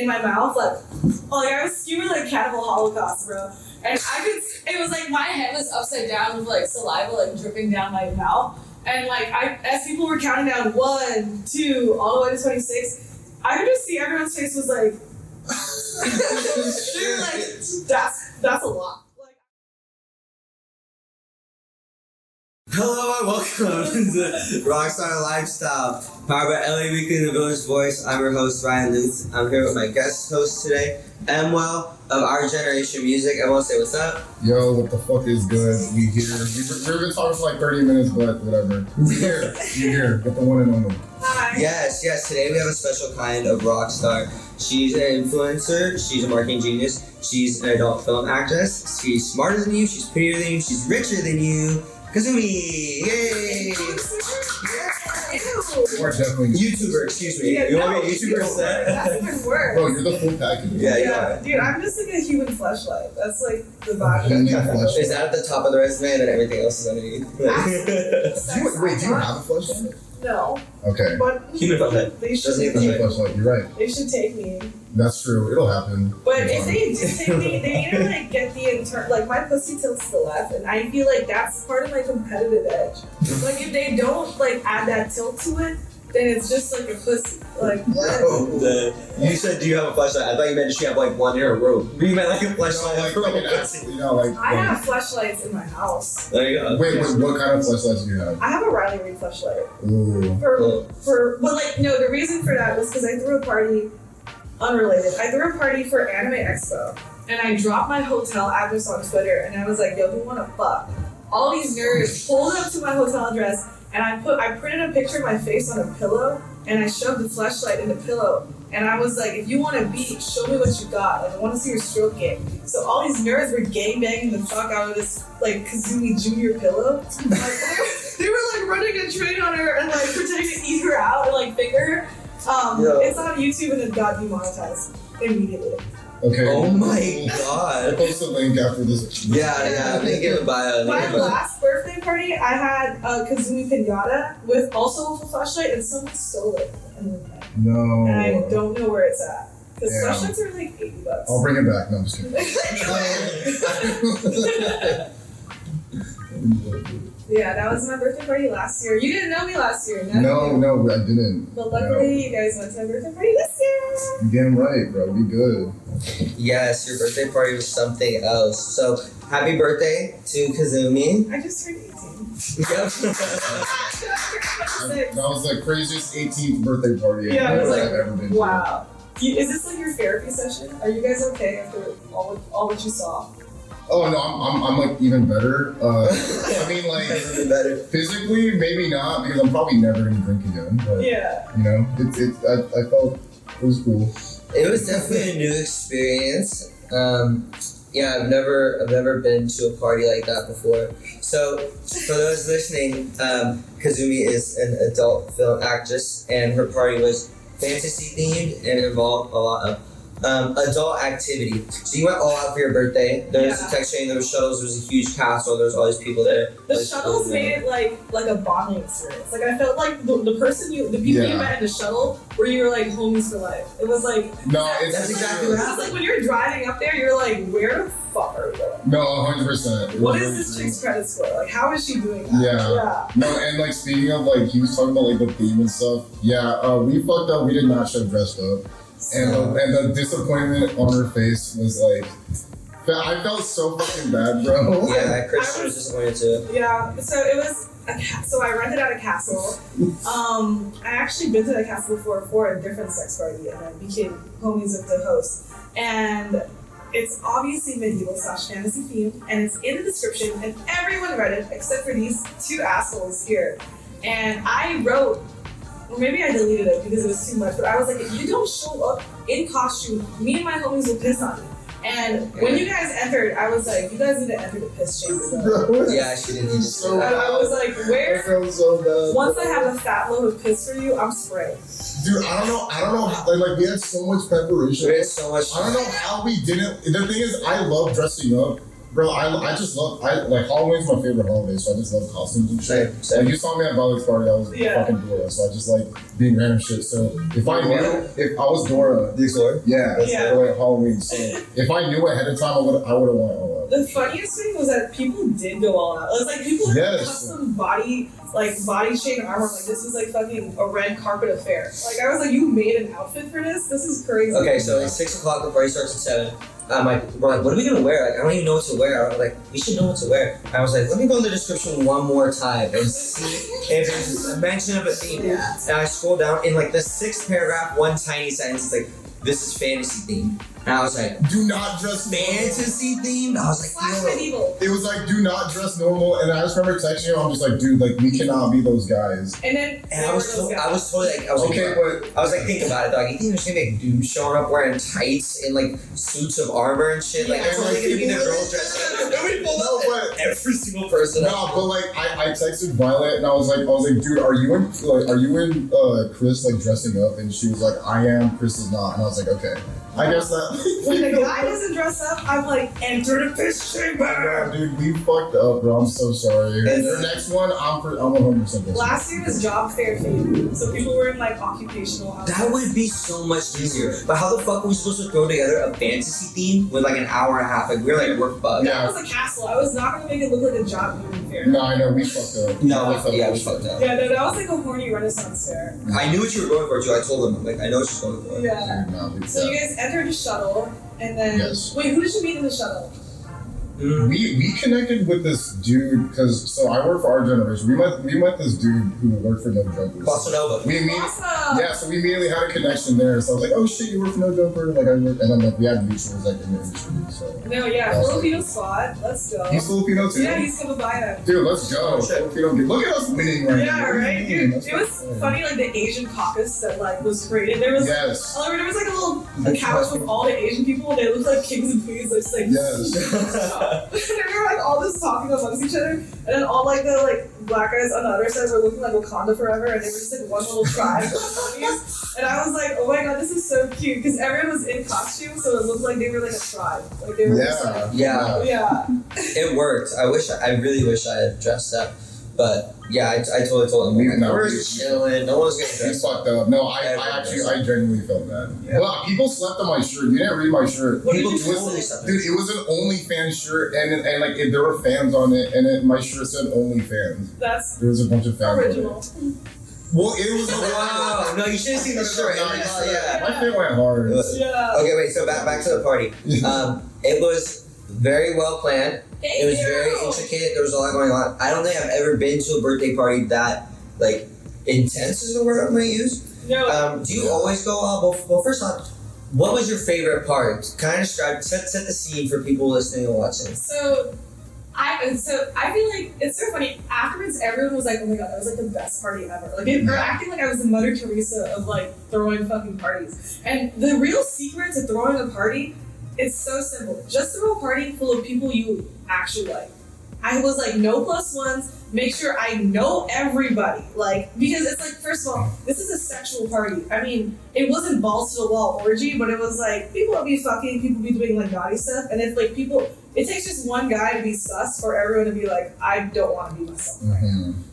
in my mouth, like I was skewered like Cannibal Holocaust, bro. And it was like my head was upside down with like saliva like dripping down my mouth. And like as people were counting down 1, 2, all the way to 26, I could just see everyone's face was like, they were like, that's a lot. Like, hello and welcome to Rockstar Lifestyle, powered by LA Weekly and the Village Voice. I'm your host, Ryan Lutz. I'm here with my guest host today, Emwell of Our Generation Music. Emwell, say what's up. Yo, what the fuck is good? We here. We've been talking for like 30 minutes, but whatever. We here. You here. Get the one and only. hi. Yes. Today we have a special kind of rock star. She's an influencer. She's a marketing genius. She's an adult film actress. She's smarter than you. She's prettier than you. She's richer than you. Kazumi! Yay! We're definitely YouTuber, excuse me. You want to be a YouTuber instead? That's even worse. Bro, you're the full package. Yeah, you are. Dude, I'm just like a human fleshlight. That's like the vibe. Is that at the top of the resume and then everything else is underneath? Do you have a flashlight? No. Okay. But Human fleshlight. they should Doesn't Human flashlight, you're right. They should take me. That's true. It'll happen. But if they do take me, they need to like get the like my pussy tilts to the left, and I feel like that's part of my competitive edge. Like if they don't like add that tilt to it, then it's just like a pussy. Like You said, do you have a flashlight? I thought you meant does she have like one in a row. You meant like a flashlight. I have flashlights in my house. There you go. Wait, what kind of flashlights do you have? I have a Riley Reid flashlight. Ooh. But like no, the reason for that was because I threw a party. Unrelated. I threw a party for Anime Expo, and I dropped my hotel address on Twitter, and I was like, "Yo, do you want to fuck?" All these nerds pulled up to my hotel address, and I printed a picture of my face on a pillow, and I shoved the flashlight in the pillow, and I was like, "If you want to beat, show me what you got. Like, I want to see your stroke game." So all these nerds were gangbanging the fuck out of this like Kazumi Junior pillow. Like, they were like running a train on her and like pretending to eat her out and like finger her. It's on YouTube and it got demonetized immediately. Okay. Oh my god. I'll post a link after this. Yeah. Link in the bio. My last birthday party, I had a Kazumi pinata with also a full flashlight, and someone stole it. No. And I don't know where it's at. Because Damn. flashlights are like $80. I'll bring it back. No, I'm just kidding. Yeah, that was my birthday party last year. You didn't know me last year, No, I didn't. But luckily, you guys went to my birthday party this year. You damn right, bro. We good. Yes, your birthday party was something else. So, happy birthday to Kazumi. I just turned 18. Yep. That was the craziest 18th birthday party Yeah, it was I've ever been to. Wow. Is this like your therapy session? Are you guys okay after all that you saw? Oh no, I'm like even better. I mean like Even better. physically maybe not because I'm probably never gonna drink again. But Yeah. you know, I felt it was cool. It was definitely a new experience. I've never been to a party like that before. So, for those listening, Kazumi is an adult film actress, and her party was fantasy themed and involved a lot of adult activity. So you went all out for your birthday. There was a text chain, there was shuttles, there was a huge castle, there was all these people there. The shuttles made it like a bonding experience. Like I felt like the people you met in the shuttle where you were like homies for life. It was like that's exactly what happened. It's like when you're driving up there, you're like, where the fuck are we going? No, 100%. What is this chick's credit score? Like how is she doing that? Yeah. No, and like speaking of like he was talking about like the theme and stuff. Yeah, we fucked up. We did not show dressed up. And the disappointment on her face was like, I felt so fucking bad, bro. Yeah, Christian was disappointed too. Yeah, so it was so I rented out a castle. I actually been to that castle before for a different sex party, and I became homies with the host. And it's obviously medieval / fantasy themed, and it's in the description, and everyone read it except for these two assholes here. And I wrote. Or maybe I deleted it because it was too much, but I was like, if you don't show up in costume, me and my homies will piss on you. And when you guys entered, I was like, you guys need to enter the piss chamber, though. Yeah, she didn't need to. I was like, where? I felt so bad. Once I have a fat load of piss for you, I'm spraying. Dude, I don't know how, like we had so much preparation. We had so much. I don't know how we didn't. The thing is, I love dressing up. Bro, I just love, like, Halloween's my favorite holiday, so I just love costumes and shit. Same. Like, you saw me at Violet's party, I was fucking Dora, so I just like being random shit. So if I was Dora, The Explorer? yeah, for like Halloween. So if I knew ahead of time, I would have went all out. The funniest thing was that people did go all out. It was like people had custom body chain armor. Like this was like fucking a red carpet affair. Like I was like, you made an outfit for this? This is crazy. Okay, so it's 6 o'clock. The party starts at 7. We're like, what are we gonna wear? Like, I don't even know what to wear. I was like, we should know what to wear. I was like, let me go in the description one more time and see if there's a mention of a theme. Yeah. And I scroll down in like the 6th paragraph, one tiny sentence. It's like, this is fantasy themed. And I was like, do not dress fantasy themed? I was like, Slash medieval. It was like, do not dress normal. And I just remember texting you, I'm just like, dude, like, we cannot be those guys. And then I was totally like, Okay, but I was like, think about it, dog. You think there's gonna be like dudes showing up wearing tights and like suits of armor and shit? Like, Yeah. it's only gonna be the girls dressed up. Every single person. No, but like I texted Violet and I was like, dude, are you in Chris like dressing up? And she was like, I am. Chris is not. And I was like, okay, I guess that. when the guy doesn't dress up, I'm like, enter the fish chamber. Yeah, dude, we fucked up, bro. I'm so sorry. And the next one, I'm 100%. Last year was job fair theme, so people were in like occupational outfits. That would be so much easier. But how the fuck are we supposed to throw together a fantasy theme with like an hour and a half? Like we're like we're fucked. That was a castle. I was not gonna make it look like a job fair. No, I know we fucked up. No, we fucked up. Yeah, no, that was like a horny Renaissance fair. I knew what you were going for too. I told them, like, I know what you're going for. Yeah. Dude, no, So you guys entered the shuttle, and then wait, who did you meet in the shuttle? We connected with this dude because I work for our generation. We met this dude who worked for No Jumper. Bossa Nova. Awesome. So we immediately had a connection there. So I was like, oh shit, you work for No Jumper? Like I work, and then like we had mutuals like in the industry. So no, Filipino spot. Let's go. He's Filipino too. Yeah, he's Kababayan. Dude, let's go. Filipino. Look at us winning right now. Yeah, right. Dude, it was funny, like the Asian caucus that like was created. There was there was like a couch with all the Asian people. They looked like kings and queens. It's like they were like all just talking amongst each other, and then all like the black guys on the other side were looking like Wakanda forever, and they were just like one little tribe of ponies. And I was like, oh my god, this is so cute because everyone was in costume, so it looked like they were like a tribe. Like they were just like, yeah. It worked. I really wish I had dressed up, but yeah, I totally told them we're chilling. No one's gonna dress fucked up. No, I genuinely felt that. Yeah. Well, people slept on my shirt. You didn't read my shirt. People totally slept. Dude, it was an OnlyFans shirt, and like there were fans on it, and my shirt said OnlyFans. There was a bunch of fans. Original. Well, it was wow. No, you should have seen the shirt. My fit went hard. Yeah. Okay, wait. So back to the party. It was very well planned. It was very intricate. There was a lot going on. I don't think I've ever been to a birthday party that like intense is the word I'm gonna use. No. Do you always go out? Well, first off, what was your favorite part? Kind of describe, set the scene for people listening and watching. So I feel like it's so funny. Afterwards, everyone was like, "Oh my god, that was like the best party ever!" Like they were acting like I was the Mother Teresa of like throwing fucking parties. And the real secret to throwing a party, it's so simple. Just throw a party full of people you actually like. I was like, no plus ones. Make sure I know everybody. Like, because it's like, first of all, this is a sexual party. I mean, it wasn't balls to the wall orgy, but it was like, people will be fucking, people be doing like naughty stuff. And if like people, it takes just one guy to be sus for everyone to be like, I don't want to be myself.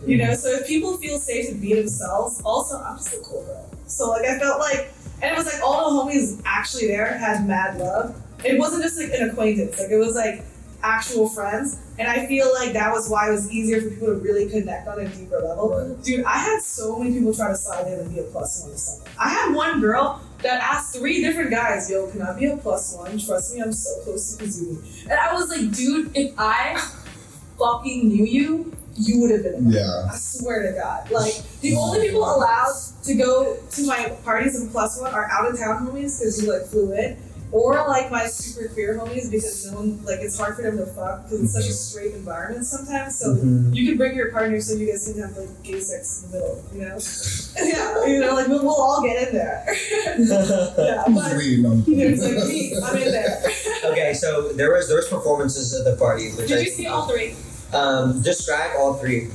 You know, so if people feel safe to be themselves, also, I'm just a cool girl. So like, I felt like, and it was like all the homies actually there had mad love. It wasn't just like an acquaintance. Like, it was like actual friends. And I feel like that was why it was easier for people to really connect on a deeper level. Right. Dude, I had so many people try to slide in and be a plus one or something. I had one girl that asked 3 different guys, yo, can I be a plus one? Trust me, I'm so close to Kazumi. And I was like, dude, if I fucking knew you, you would have been a plus. I swear to God. Like, the only people allowed to go to my parties and plus one are out of town homies because you like flew in. Or like my super queer homies because no one, like, it's hard for them to fuck because it's such a straight environment sometimes. So you can bring your partner so you guys can have like gay sex in the middle, you know? Yeah, you know, like we'll all get in there. Yeah, but it's like me, I'm in there. Okay, so there was performances at the party. Did you see all 3? Describe all 3.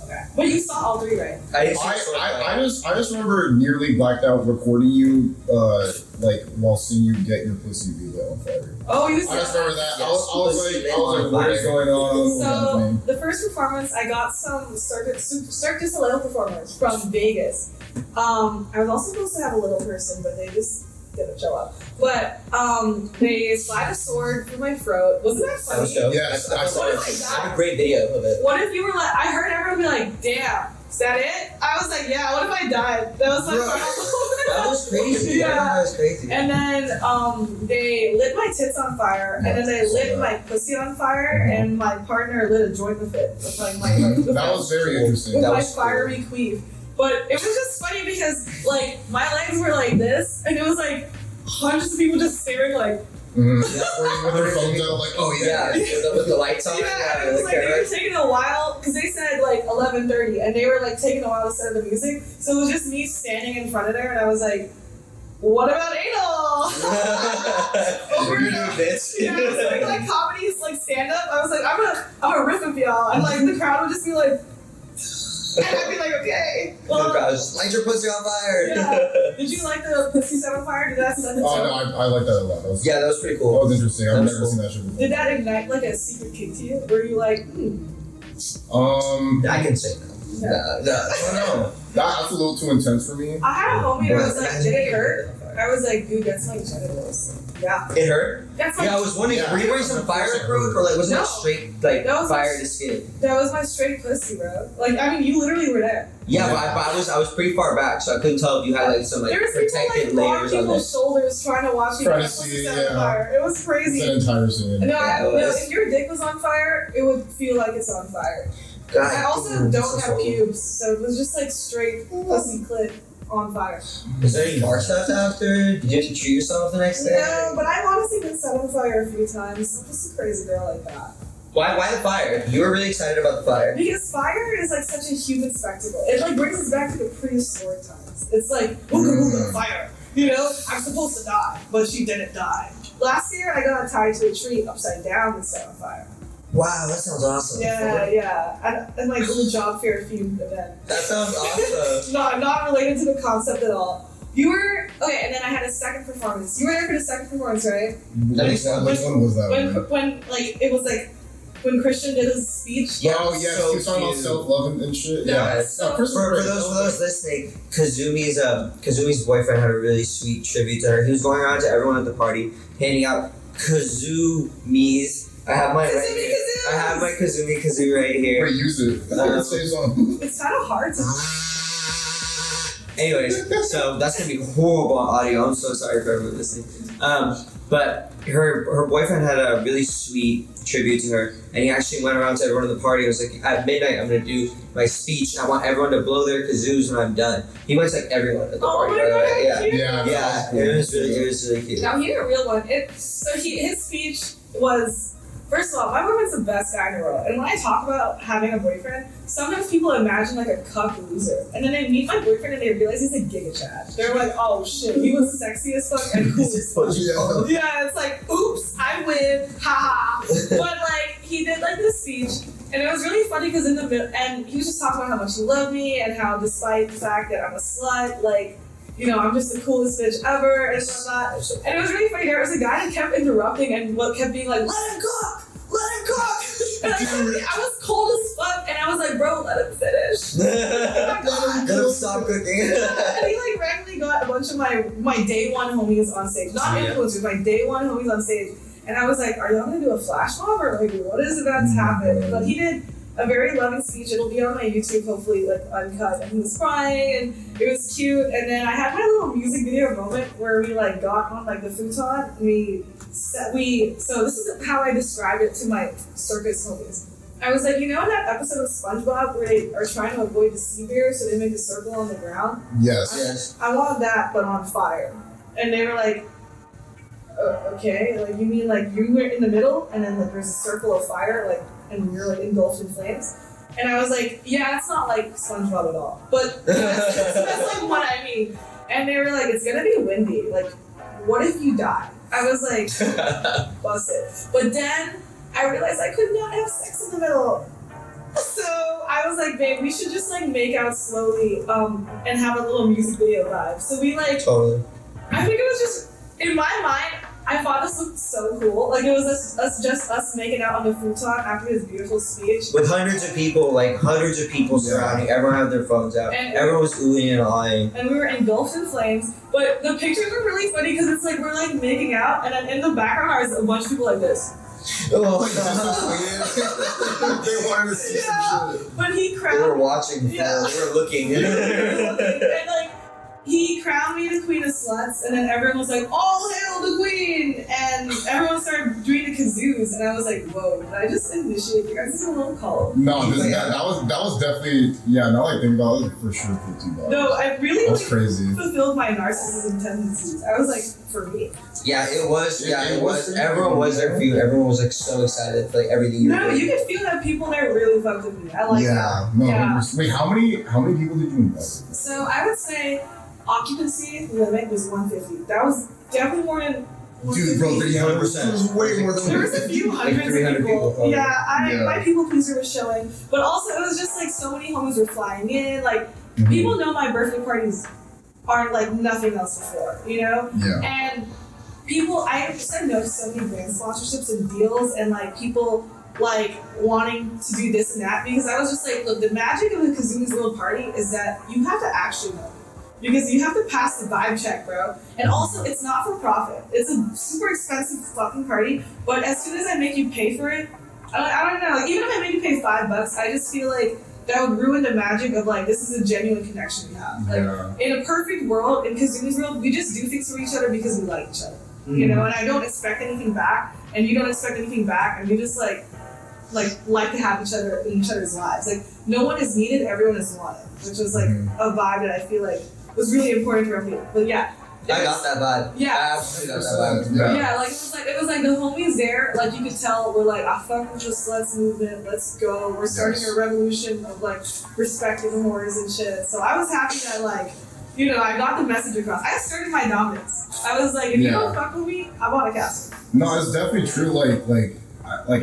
Okay. But you saw all three, right? I just remember nearly blacked out recording you like while seeing you get your pussy beat on fire. Oh, you I saw just remember that. Yes, I was like, what is fire. going on? So the first performance, I got some Cirque du Soleil performers from Vegas. I was also supposed to have a little person, but they just didn't show up. But they slide a sword through my throat. Wasn't that That was funny? dope. Yes, I saw What it. if I I have a died? great video of it. What if you were like? I heard everyone be like, "Damn, is that it?" I was like, "Yeah." What if I died? That was my Bro. That was crazy. Yeah. That was crazy. And then they lit my tits on fire, and then they lit my pussy on fire, and my partner lit a joint with it. With like my That was very interesting. with That my was cool. fiery queef. But it was just funny because like my legs were like this, and it was like hundreds of people just staring like Mm-hmm. With their phones out, like, oh Yeah, with the lights on. yeah. And it was like they were taking a while because they said like 11:30, and they were like taking a while to set the music. So it was just me standing in front of there, and I was like, "What about anal?" We're gonna do this. Yeah, it was like comedies, like stand up. I was like, I'm gonna riff with y'all, and like the crowd would just be like, and I'd be like, okay. Oh gosh, light your pussy on fire. Yeah. Did you like the pussy set on fire? Did that set the Oh tone? no, I like that a lot. Yeah, that was pretty That cool. was interesting. I've That was never cool. seen that shit before. Did that ignite like a secret kick to you? Were you like, I can say no. Yeah. I don't know. That's a little too intense for me. I had a homie that was like, Imagine did it getting hurt? on fire. I was like, dude, that's my genitals. Yeah. It hurt? That's like, Yeah, I was wondering, Yeah. were you wearing some fire proof or like was it No. like straight like That was fire like- to skin? that was my straight pussy, bro. Like, I mean, you literally were there. Yeah, but I was pretty far back, so I couldn't tell if you had like some like There was people protected like on layers on people's there. shoulders trying to watch you Trying get to pussy see, set on yeah. fire. It was crazy. That entire scene. No, Yeah, it was. if your dick was on fire, it would feel like it's on fire. God, I also damn, don't this is have horrible. pubes, so it was just like straight pussy clit on fire. Was there any marks left after? Did you have to treat yourself the next day? No, but I've honestly been set on fire a few times. I'm just a crazy girl like that. Why the fire? You were really excited about the fire. Because fire is like such a human spectacle. It like brings us back to the prehistoric times. It's like booga booga fire. You know, I'm supposed to die, but she didn't die. Last year I got tied to a tree upside down and set on fire. Wow, that sounds awesome. Yeah. And my little job fair themed event. That sounds awesome. Not related to the concept at all. You were okay, and then I had a second performance. You were there for the second performance, right? Which one was that? When like it was like when Christian did his speech. Yeah, Oh yes, so he was talking about cute. self-love and shit. Yeah, Yeah. so- Chris For was great. those listening, Kazumi's boyfriend had a really sweet tribute to her. He was going around to everyone at the party, handing out Kazumis. I have my right here. I have my Kazumi Kazoo right here. Wait, use it. It saves on. It's kind of hard to. Anyways, so that's gonna be horrible on audio. I'm so sorry for everyone listening. But her boyfriend had a really sweet tribute to her, and he actually went around to everyone in the party and was like, at midnight I'm gonna do my speech. I want everyone to blow their kazoos when I'm done. He went to like everyone at the Oh party. my by the god! way. Yeah. cute. Yeah. Yeah, it was really cute. Now he had a real one. His speech was, first of all, my boyfriend's the best guy in the world. And when I talk about having a boyfriend, sometimes people imagine like a cuck loser. And then they meet my boyfriend and they realize he's a giga chad. They're like, oh shit, he was sexy as fuck and cool as fuck. Yeah. Yeah, it's like, oops, I win, haha. But like, he did like this speech, and it was really funny because in the middle, and he was just talking about how much he loved me and how despite the fact that I'm a slut, like, you know, I'm just the coolest bitch ever and whatnot. And it was really funny. There was a guy that kept interrupting and kept being like, let him cook! Let him cook! And I was cold as fuck, and I was like, bro, let him finish. Let him stop cooking. And he like randomly got a bunch of my day one homies on stage. Not Yeah. influencers, my day one homies on stage. And I was like, are y'all gonna do a flash mob or like what is about to happen? But he did a very loving speech. It'll be on my YouTube, hopefully, like uncut. And he was crying and it was cute. And then I had my little music video moment where we like got on like the futon and so this is how I described it to my circus homies. I was like, you know in that episode of SpongeBob where they are trying to avoid the sea bear so they make a circle on the ground? Yes. Yes. I want that, but on fire. And they were like, okay, like you mean like you were in the middle and then like there's a circle of fire, like, and you're like engulfed in flames? And I was like, yeah, it's not like SpongeBob at all. But that's like what I mean. And they were like, it's gonna be windy. Like, what if you die? I was like, busted. But then I realized I could not have sex in the middle. So I was like, babe, we should just like make out slowly, and have a little music video live. So we like, Totally. I think it was just in my mind. I thought this looked so cool. Like it was us making out on the futon after his beautiful speech. With hundreds of people surrounding. Everyone had their phones out. And everyone was oohing and eyeing. And we were engulfed in flames. But the pictures were really funny because it's like we're like making out, and then in the background is a bunch of people like this. Oh, they wanted to see some shit. But he crowned. they were watching. Yeah. They were looking. And like he crowned me the queen of sluts, and then everyone was like, "All hail the queen!" And everyone started doing the kazoos, and I was like, "Whoa, did I just initiate you guys a little cult?" No, that was definitely now I think about it, for sure $50. No, I really That's like, crazy. fulfilled my narcissism tendencies. I was like, for me. Yeah, it was. Yeah, it was. for you. Everyone was there for you. Everyone was like so excited for like everything you were No, doing. you could feel that people there really fucked with me. I like that. Yeah, no. Yeah. Wait, how many people did you invite? So I would say occupancy limit was 150. That was definitely more than 150. Dude, bro, 100%. It was way more than There was a few hundreds 300 of people. people, Yeah, my people pleaser was showing. But also it was just like so many homies were flying in. Like Mhm. people know my birthday parties aren't like nothing else before, you know? Yeah. And people, I said no to so many brand sponsorships and deals, and like people like wanting to do this and that, because I was just like, look, the magic of the Kazumi's World Party is that you have to actually know. Because you have to pass the vibe check, bro. And also, it's not for profit. It's a super expensive fucking party, but as soon as I make you pay for it, I don't know, like even if I make you pay $5, I just feel like that would ruin the magic of like, this is a genuine connection we have. Like, in a perfect world, in Kazumi's world, we just do things for each other because we like each other. You know, and I don't expect anything back, and you don't expect anything back, and we just like to have each other in each other's lives. Like, no one is needed, everyone is wanted, which was like a vibe that I feel like was really important for me. But yeah. I got that vibe. Yeah. I absolutely got that vibe. Yeah, like it was like the homies there, like you could tell we're like, I fuck with the sluts movement, let's go. We're starting a revolution of like respecting the whores and shit. So I was happy that like, you know, I got the message across. I asserted my dominance. I was like, if you don't fuck with me, I want a castle. No, it's definitely true. Like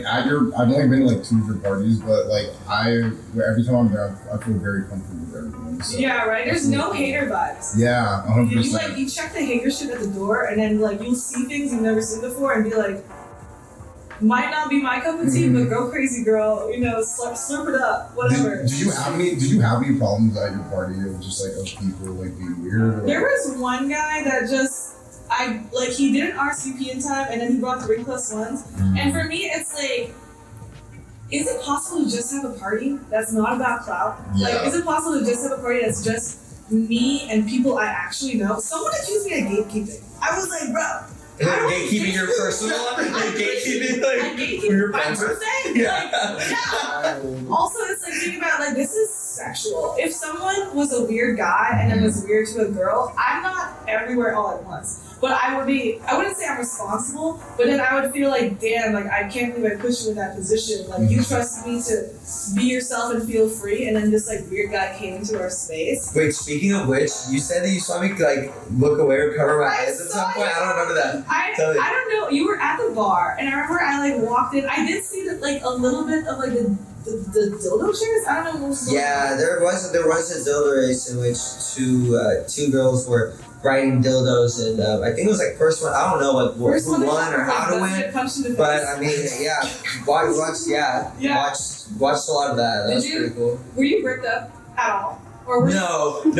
at your, I've only been to like 2 of your parties, but like every time I'm there, I feel very comfortable with everyone. So. Yeah, right. There's no hater vibes. Yeah, 100%. You check the hater shit at the door, and then like you'll see things you've never seen before, and be like, might not be my cup of tea, but go crazy, girl. You know, slurp it up, whatever. Did you have any problems at your party of just like of people like being weird? Or, There was one guy that just. He didn't RCP in time, and then he brought 3+1s. And for me, it's like, is it possible to just have a party that's not about clout? Yeah. Like, is it possible to just have a party that's just me and people I actually know? Someone accused me of gatekeeping. I was like, bro. Gatekeeping your personal life? Gatekeeping I gatekeep my birthday? Yeah. Yeah. Also, it's like, think about, like, this is sexual. If someone was a weird guy and then was weird to a girl, I'm not everywhere all at once. But I wouldn't say I'm responsible, but then I would feel like, damn, like, I can't believe I put you in that position. Like, you trusted me to be yourself and feel free, and then this, like, weird guy came into our space. Wait, speaking of which, you said that you saw me, like, look away or cover my eyes at some point? I don't remember that. I don't know. You were at the bar, and I remember I, like, walked in. I did see, that, like, a little bit of, like, the dildo chairs. I don't know what was going on. Yeah, there was a dildo race in which two girls were riding dildos, and I think it was like first one. I don't know who won or how to win, but I mean, yeah, watched a lot of that. That was pretty cool. Were you bricked up at all, or No, it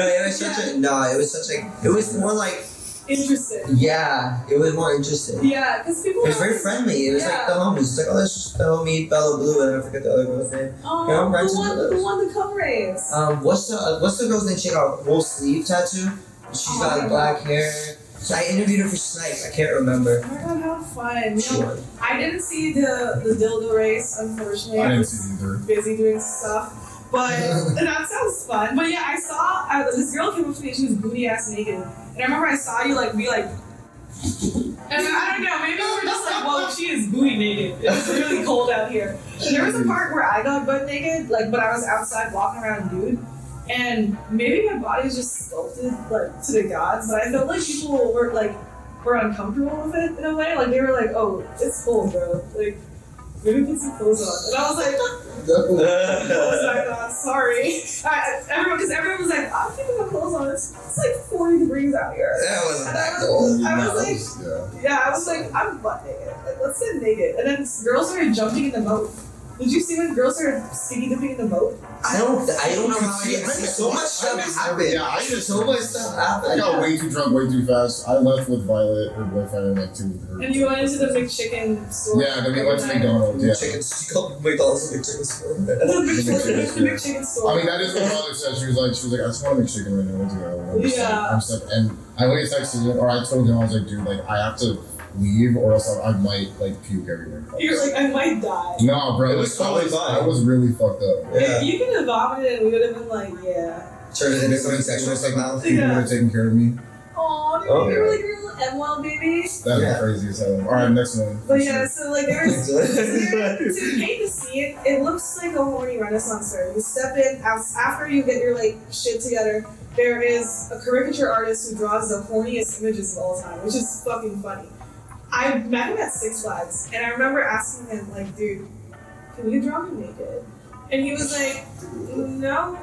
was more like interested? Yeah, it was more interesting. Yeah, because people. It was very friendly. It was like the homies. It's like, oh, that's just the homie Bella Blue, and I forget the other girl's name. Oh, Yeah, who won the cum race? What's the girl's name? She got a whole sleeve tattoo. She's got like black hair. So I interviewed her for Snipe. I can't remember. Oh my god, how fun! She won. I didn't see the dildo race, unfortunately. I didn't see it either. Busy doing stuff, but that sounds fun. But yeah, I saw this girl came up to me and she was booty ass naked, and I remember I saw you like be like. And I don't know, maybe we're just like, whoa, she is booty naked. It's really cold out here. And there was a part where I got butt naked, like, but I was outside walking around nude. And maybe my body was just sculpted, like, to the gods, but I felt like people were uncomfortable with it in a way. Like, they were like, oh, it's cold, bro. Like, maybe put some clothes on. And I was like, clothes back on, sorry. Because everyone was like, I'm keeping my clothes on. It's like 40 degrees out here. That wasn't And that cold. I was like, I'm butt naked. Like, let's get naked. And then girls started jumping in the boat. Did you see when girls started skinny dipping in the boat? I don't know how I didn't see so much stuff happen. Yeah, I just So much stuff I happened. got way too drunk, way too fast. I left with Violet, her boyfriend, and like 2 with her. And you went into the McChicken store. Yeah, then we went to McDonald's. Yeah. She called McDonald's a McChicken store. The McChicken store. I mean, that is what Violet said. She was like, I just want a McChicken right now. Let's go. Yeah. I'm just like, and I only texted him, or I told him, I was like, dude, like, I have to leave, or else I might like puke everywhere. You're like, I might die. No, bro, It was totally fine. I was really fucked up. Yeah. You could have vomited and we would have been like, yeah. Turned it into something sexual somehow. People would have taken care of me. Aw, Oh, you were like your little M1 baby. That's Yeah. crazy as hell. Alright, next one. But yeah, so like there's to That's paint the scene, it looks like a horny Renaissance fair. You step in after you get your like shit together. There is a caricature artist who draws the horniest images of all time, which is fucking funny. I met him at Six Flags, and I remember asking him, like, dude, can you draw me naked? And he was like, no,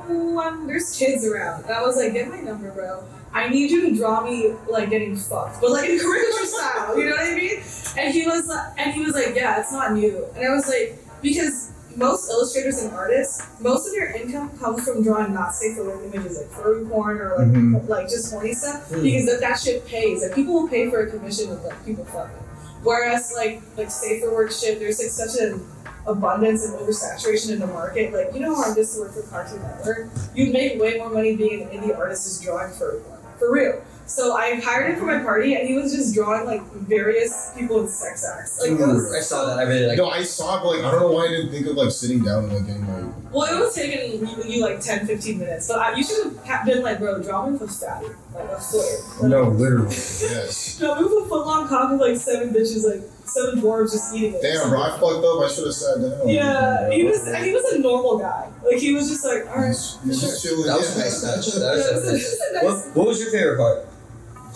there's kids around. And I was like, get my number, bro. I need you to draw me, like, getting fucked, but, like, in caricature style, you know what I mean? And he was like, yeah, it's not new. And I was like, because most illustrators and artists, most of their income comes from drawing not safe for work images, like furry porn or like just horny stuff, because that shit pays. Like people will pay for a commission with like people fucking. Whereas like safe for work shit, there's like such an abundance and oversaturation in the market. Like you know how hard it is to work for Cartoon Network? You'd make way more money being an indie artist just drawing furry porn. For real. So I hired him for my party, and he was just drawing like various people in sex acts. Like I saw that. I really like. No, I saw it, but like I don't know why I didn't think of like sitting down and like getting like. Well, it was taking you like 10-15 minutes, but you should have been like, bro, draw me with fatty, like a foot. No, literally, yes. No, we with a foot long cock with like 7 bitches, like 7 dwarves just eating it. Damn, bro, I fucked up. I should have sat down. Yeah, he was a normal guy. Like he was just like, all right, He's just chilling. That was yeah. nice. That was Yeah, nice. What was your favorite part?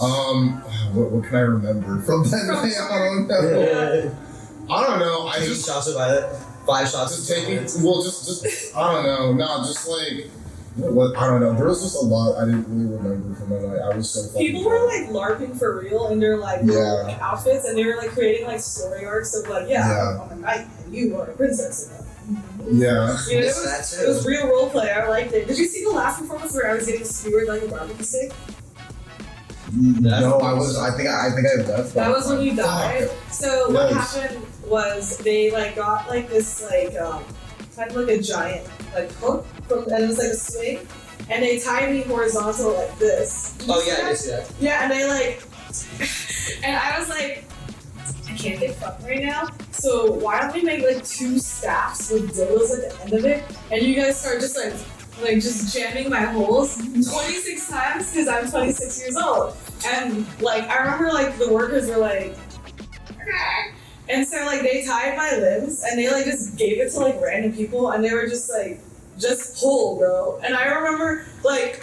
What can I remember from that night? I don't know. I don't know. I 2 just shots of Violet. 5 shots. just taking. Well, just I don't know. No, just like. What I don't know. There was just a lot I didn't really remember from that night. I was so fucking people were like LARPing for real in their like little, Yeah. outfits, and they were like creating like story arcs of like, Yeah. I'm a knight and you are a princess. Yeah. You know, Yes, it was real role play. I liked it. Did you see the last performance where I was getting skewered like a barbecue stick? No, I think I left. That was when you died. So what Yes. happened was they like got like this like kind of like a giant like hook from, and it was like a swing, and they tied me horizontal like this. Did you Oh see yeah, I that? did see that. Yeah, and they like, and I was like, I can't get fucked right now. So why don't we make like 2 staffs with dildos at the end of it, and you guys start just like just jamming my holes 26 times because I'm 26 years old. And like I remember like the workers were like, and so like they tied my limbs and they like just gave it to like random people and they were just like, just pull, bro. And I remember like,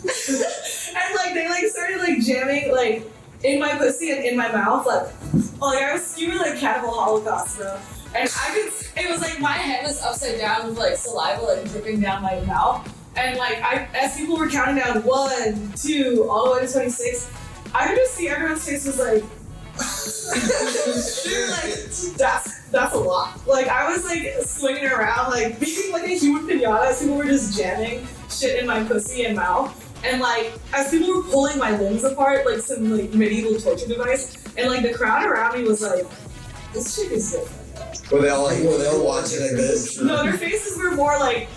and like they like started like jamming like in my pussy and in my mouth, like I was skewered like Cannibal Holocaust, bro. And it was like my head was upside down with like saliva like dripping down my mouth. And like as people were counting down 1, 2, all the way to 26, I could just see everyone's face was like, they were like, that's a lot. Like I was like swinging around, like being like a human pinata as people were just jamming shit in my pussy and mouth. And like as people were pulling my limbs apart, like some like medieval torture device, and like the crowd around me was like, this shit is different. Were they all watching like this? No, their faces were more like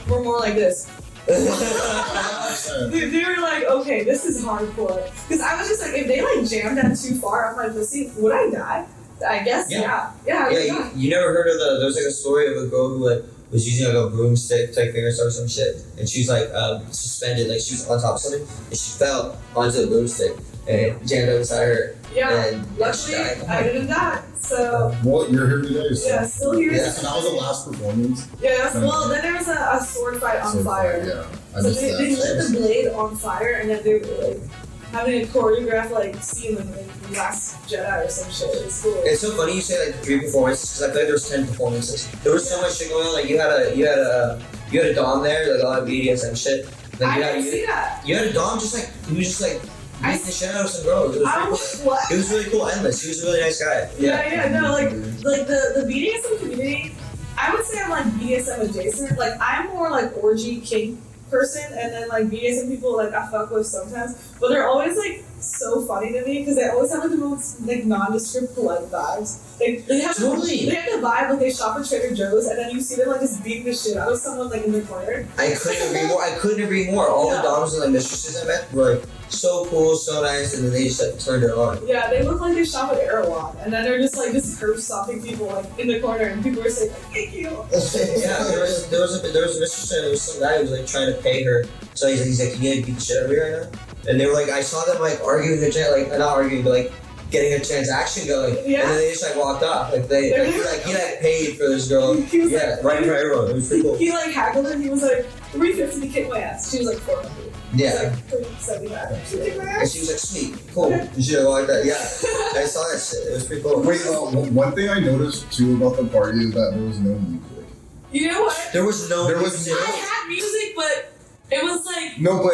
this. They were like, okay, this is hardcore. Because I was just like, if they like jammed that too far up my pussy, would I die? I guess, yeah. I would die. You never heard of there was like a story of a girl who like was using like a broomstick type thing or some shit, and she was like suspended, like she was on top of something, and she fell onto the broomstick and it jammed up inside her. Yeah, and luckily she died. I didn't die. So What, you're here today? So. yeah, still here. Yeah. So that was the last performance. Yeah, well then there was a sword fight on So fire. yeah, I So missed they that. lit the blade on fire and then they were like, having a choreographed like scene like Last Jedi or some shit. It's cool. It's so funny you say like 3 performances because I feel like there was 10 performances. There was so much shit going on. Like you had a dom there, like a lot of BDSM shit. Like, I didn't see that. You had a dom just like he was just like beating the shit out of some girls. It was really cool. What? It was really cool. Endless. He was a really nice guy. No, like the BDSM community. I would say I'm like BDSM adjacent. Like I'm more like orgy kink person, and then like BDSM people like I fuck with sometimes, but they're always like so funny to me because they always have like the most like nondescript polite vibes. They have the vibe like they shop at Trader Joe's, and then you see them like just beating the shit out of someone like in the corner. I couldn't agree more. All the doms and like mistresses I met were like so cool, so nice, and then they just like turned it on. Yeah, they look like they shop at Erewhon, and then they're just like just curve stopping people like in the corner, and people are saying like, "Thank you." Yeah, there was a mistress and there was some guy who was like trying to pay her. So he's like, "Can you beat the shit out of me right now?" And they were like, I saw them like arguing like not arguing, but like getting a transaction going. Yeah. And then they just like walked off. Like he paid for this girl. Right in front of everyone. It was pretty cool. He like haggled her. He was like $350 to kick my ass. She was like $400. Yeah. He was like $375 to kick my ass. And she was like, sweet, cool. You should have like that. Yeah. I saw that shit. It was pretty cool. Wait, one thing I noticed too about the party is that there was no music. You know what? There was no music. I had music, but it was like no, but.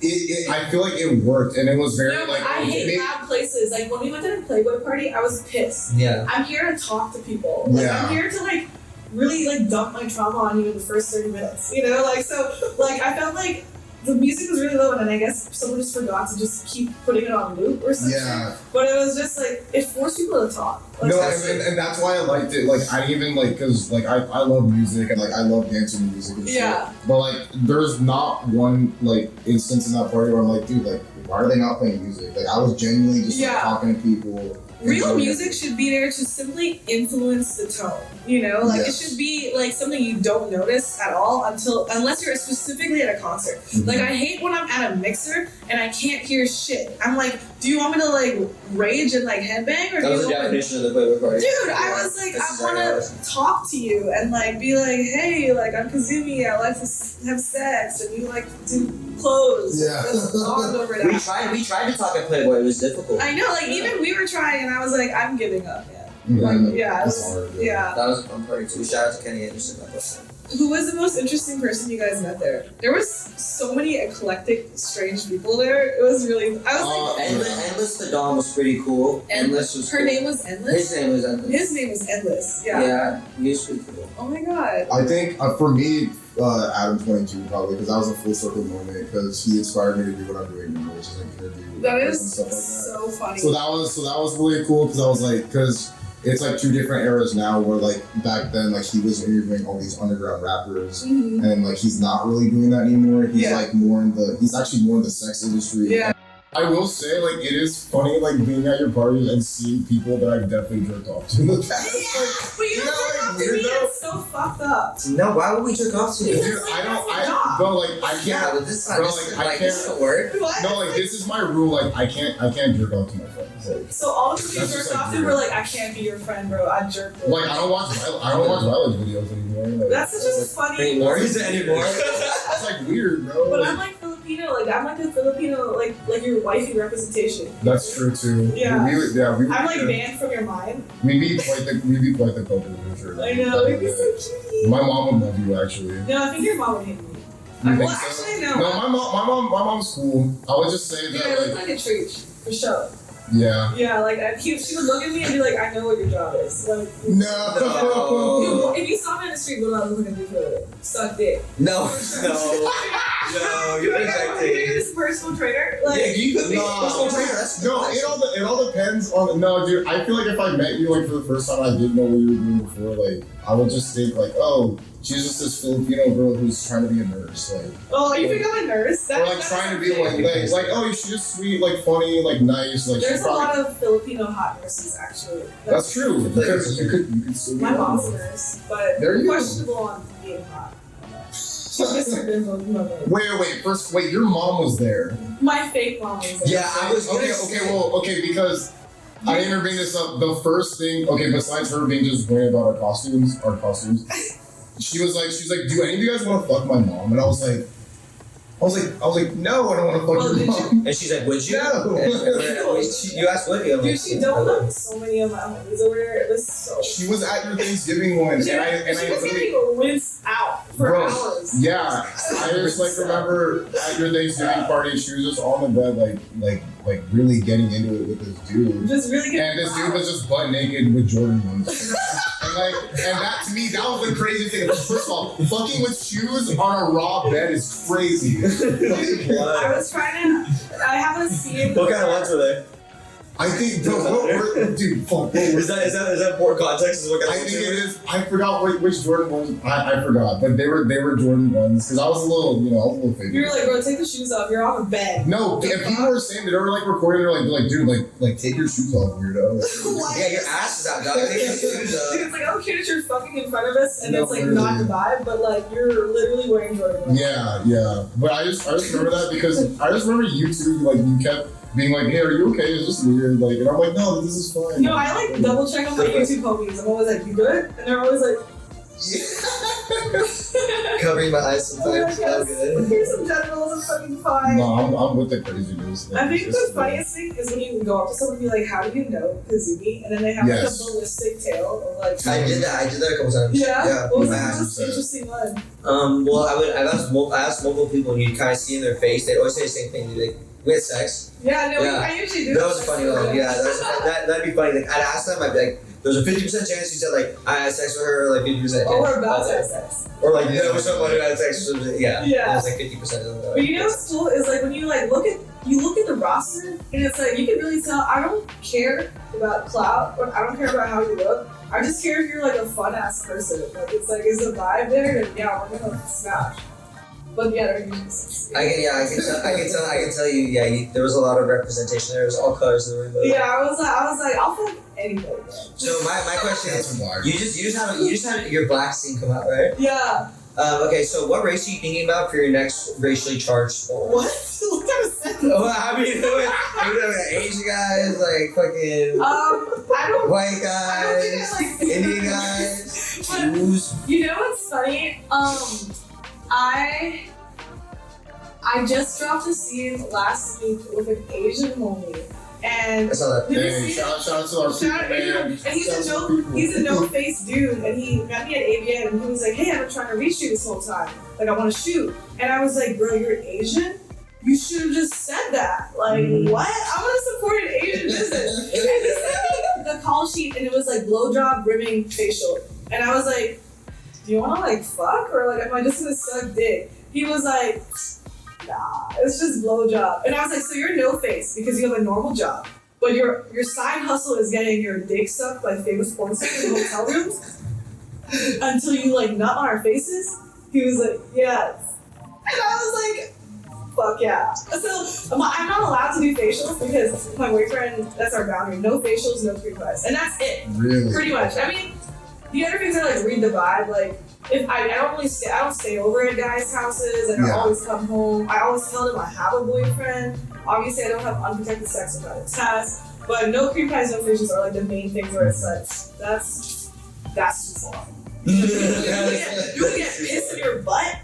I feel like it worked, and it was very like. I hate loud places. Like when we went to the Playboy party, I was pissed. Yeah. I'm here to talk to people. Like, yeah. I'm here to like really like dump my trauma on you in the first 30 minutes. You know, like so. Like I felt like the music was really low, and then I guess someone just forgot to just keep putting it on loop or something. Yeah. But it was just like it forced people to talk. Like, no, and that's why I liked it. Like I even like because like I love music and like I love dancing music and shit. But like there's not one like instance in that party where I'm like, dude, like why are they not playing music? Like I was genuinely just like, talking to people. Real music should be there to simply influence the tone, you know? Like it should be like something you don't notice at all unless you're specifically at a concert. Mm-hmm. Like I hate when I'm at a mixer and I can't hear shit. I'm like, do you want me to like rage and like headbang or that was the definition of the Playboy party. Dude, I was like, I want to talk to you and like be like, hey, like I'm Kazumi, I like to have sex and you like to do clothes. Yeah. Over that. We tried to talk at Playboy. It was difficult. I know, like even we were trying, and I was like, I'm giving up, man. Mm-hmm. Like, yeah, That was a fun party too. Shout out to Kenny Anderson. Who was the most interesting person you guys met there? There was so many eclectic, strange people there. It was really. I was like, Endless the Dawn was pretty cool. Endless was. Her name was Endless. His name was Endless. His name was Endless. Yeah. Yeah, he was pretty cool. Oh my god. I think for me, Adam 22 probably because that was a full circle moment because he inspired me to do what I'm doing now, which is like interview. That is and stuff like that. so funny. So that was really cool because I was like because. It's like 2 different eras now where like back then like he was interviewing all these underground rappers and like he's not really doing that anymore. He's like he's actually more in the sex industry. Yeah. I will say like it is funny like being at your parties and seeing people that I've definitely jerked off to in the past. Yeah, but you don't jerk off to me, it's so fucked up. No, why would we jerk off to you? Dude, I can't. This doesn't work. What? No, like this is my rule. Like I can't jerk off to my friends. Like, so all of you jerked off to were like, I can't be your friend, bro. I jerked. Like I don't watch violence videos anymore. Like, that's such a funny. Anymore? Is it anymore? That's like weird, bro. But I'm like Filipino. Like I'm like a Filipino. Like your wifey representation. That's true too. Yeah. I'm like yeah. banned from your mind. We'd be quite the couple for sure. I know. We'd be so cute. My mom would love you actually. No, I think your mom would hate me. Actually, no. No, my mom's cool. I would just say that. Yeah, I look like a treat for sure. Yeah. Yeah, like she would look at me and be like, I know what your job is. Like, no. If you saw me in the street, what do I look like I do for suck dick? No, you're projecting. You think this personal trainer? Like, yeah, you could be personal trainer. It all depends on. No, dude. I feel like if I met you like for the first time, I didn't know what you were doing before. Like, I would just think like, oh, she's just this Filipino girl who's trying to be a nurse. Like, oh, you think I'm a nurse? Or like trying to be like, oh, she's just sweet, like funny, like nice. Like, there's a lot of Filipino hot nurses actually. That's true because you could still be. My mom's a nurse, but questionable on being hot. Wait, your mom was there. My fake mom was there. Yeah, I was. Okay, because I didn't even bring this up. The first thing, besides her being just worried about our costumes, she's like, do any of you guys want to fuck my mom? And I was like, I was like, no, I don't want to fuck Well, your did mom. And she's like, would you? No. You asked Woody. I'm Dude, like, she don't know so many of my homies over there. It was so. She was at your Thanksgiving one, She and was I really, getting rinsed out for bro, hours. yeah. I just like remember at your Thanksgiving party, she was just on the bed, like really getting into it with this dude. Just really getting And this dude was just butt naked with Jordan ones. And that to me, that was the crazy thing. First of all, fucking with shoes on a raw bed is crazy. I was trying to. I have a scene. What kind of ones were they? I think, bro, dude, fuck. Is that more context? Is what I kind of think ones it is. I forgot which Jordan ones. I forgot, but they were Jordan ones because I was a little fake. You were like, bro, take the shoes off. You're on a bed. No, if people were saying that they were like recording, they're like, dude, like take your shoes off, weirdo. What? Yeah, your ass is out, dog. Take your shoes off. Dude, it's like, I don't care that you're fucking in front of us and No, it's like literally. not the vibe, but like you're literally wearing Jordan ones. Yeah. But I just remember that because I just remember you two, like you kept being like, hey, are you okay? It's just weird, like, and I'm like, no, this is fine. No, I like double check on my YouTube homies. I'm always like, you good? And they're always like, Covering my eyes oh my sometimes. God, I'm good. here's some genitals, I'm fucking fine. No, I'm with the crazy news. I think the funniest thing is when you go up to someone and be like, how do you know Kazumi? And then they have Yes. like a ballistic tale of like, I did that a couple times. yeah? What was the I had- most interesting one? Well, I asked multiple people, and you kind of see in their face, they'd always say the same thing. They'd be like, we had sex. Yeah, no, Yeah. I usually do. That was a funny one. Yeah, that'd be funny. Like, I'd ask them, I'd be like, there's a 50% chance you said, like, I had sex with her, like 50%. Or we're about to have sex. Or, like, there was someone who had sex with her. Yeah. Yeah. It was like 50% of them. But you know what's cool is like when you like look at the roster and it's like you can really tell I don't care about clout or I don't care about how you look. I just care if you're like a fun ass person. Like it's like is the vibe there? And yeah, we're gonna smash. But yeah, they're usually sexy. I can tell you, yeah, there was a lot of representation. There was all colors in the rainbow. Yeah, I was like, I'll fuck anybody. Bro. So my question is, That's you just had your black scene come out, right? Yeah. Okay, so what race are you thinking about for your next racially charged sport? What? What kind of sentence? Well, I mean, Asian guys, like fucking I don't. white I don't think guys, I like Indian guys, But- Jews. You know what's funny? I just dropped a scene last week with an Asian homie, and I saw that. did you Dang, see shout out to our Shout out people, to man. him. And Shout out to people. he's a no-face dude, and he met me at ABN, and he was like, hey, I've been trying to reach you this whole time. Like, I want to shoot. And I was like, bro, you're Asian? You should have just said that. Like, what? I want to support an Asian business. And he sent me the call sheet, and it was like blowjob, rimming, facial. And I was like, do you want to like fuck, or like am I just gonna suck dick? He was like, nah, it's just blowjob. And I was like, so you're no face because you have a normal job, but your side hustle is getting your dick sucked by famous porn stars in hotel rooms until you like nut on our faces? He was like, yes. And I was like, fuck yeah. So I'm not allowed to do facials because my boyfriend, that's our boundary. No facials, no cream pies. And that's it. Really? Pretty much. I mean, the other things are like read the vibe. Like if I don't stay over at guys' houses. I don't Yeah. always come home. I always tell them I have a boyfriend. Obviously, I don't have unprotected sex without a test. But no cream pies, no facials are like the main things where it's like that's too far. You can get piss in your butt,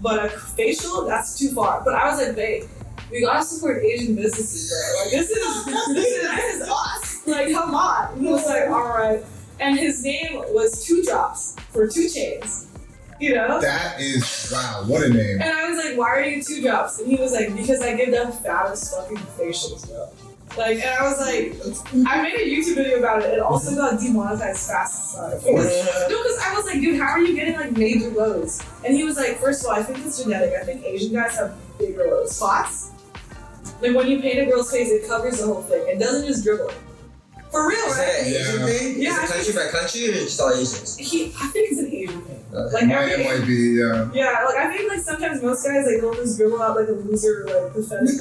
but a facial, that's too far. But I was like, babe, we gotta support Asian businesses, bro. Like this is us. Like, come on. He was like, all right. And his name was 2 Drops for 2 chains. You know? That is, wow, what a name. And I was like, why are you 2 Drops? And he was like, because I give the fattest fucking facials, bro. Like, and I was like, I made a YouTube video about it. It also got demonetized fast as fuck. Because I was like, dude, how are you getting like major lows? And he was like, first of all, I think it's genetic. I think Asian guys have bigger lows. Spots. Like when you paint a girl's face, it covers the whole thing. It doesn't just dribble. For real, Is right? that an Asian Yeah. thing? Yeah, Is it country by country or just all Asians? I think it's an Asian thing. Like It might be, yeah. Yeah, like I think like sometimes most guys like they'll just dribble out like a loser like pathetic.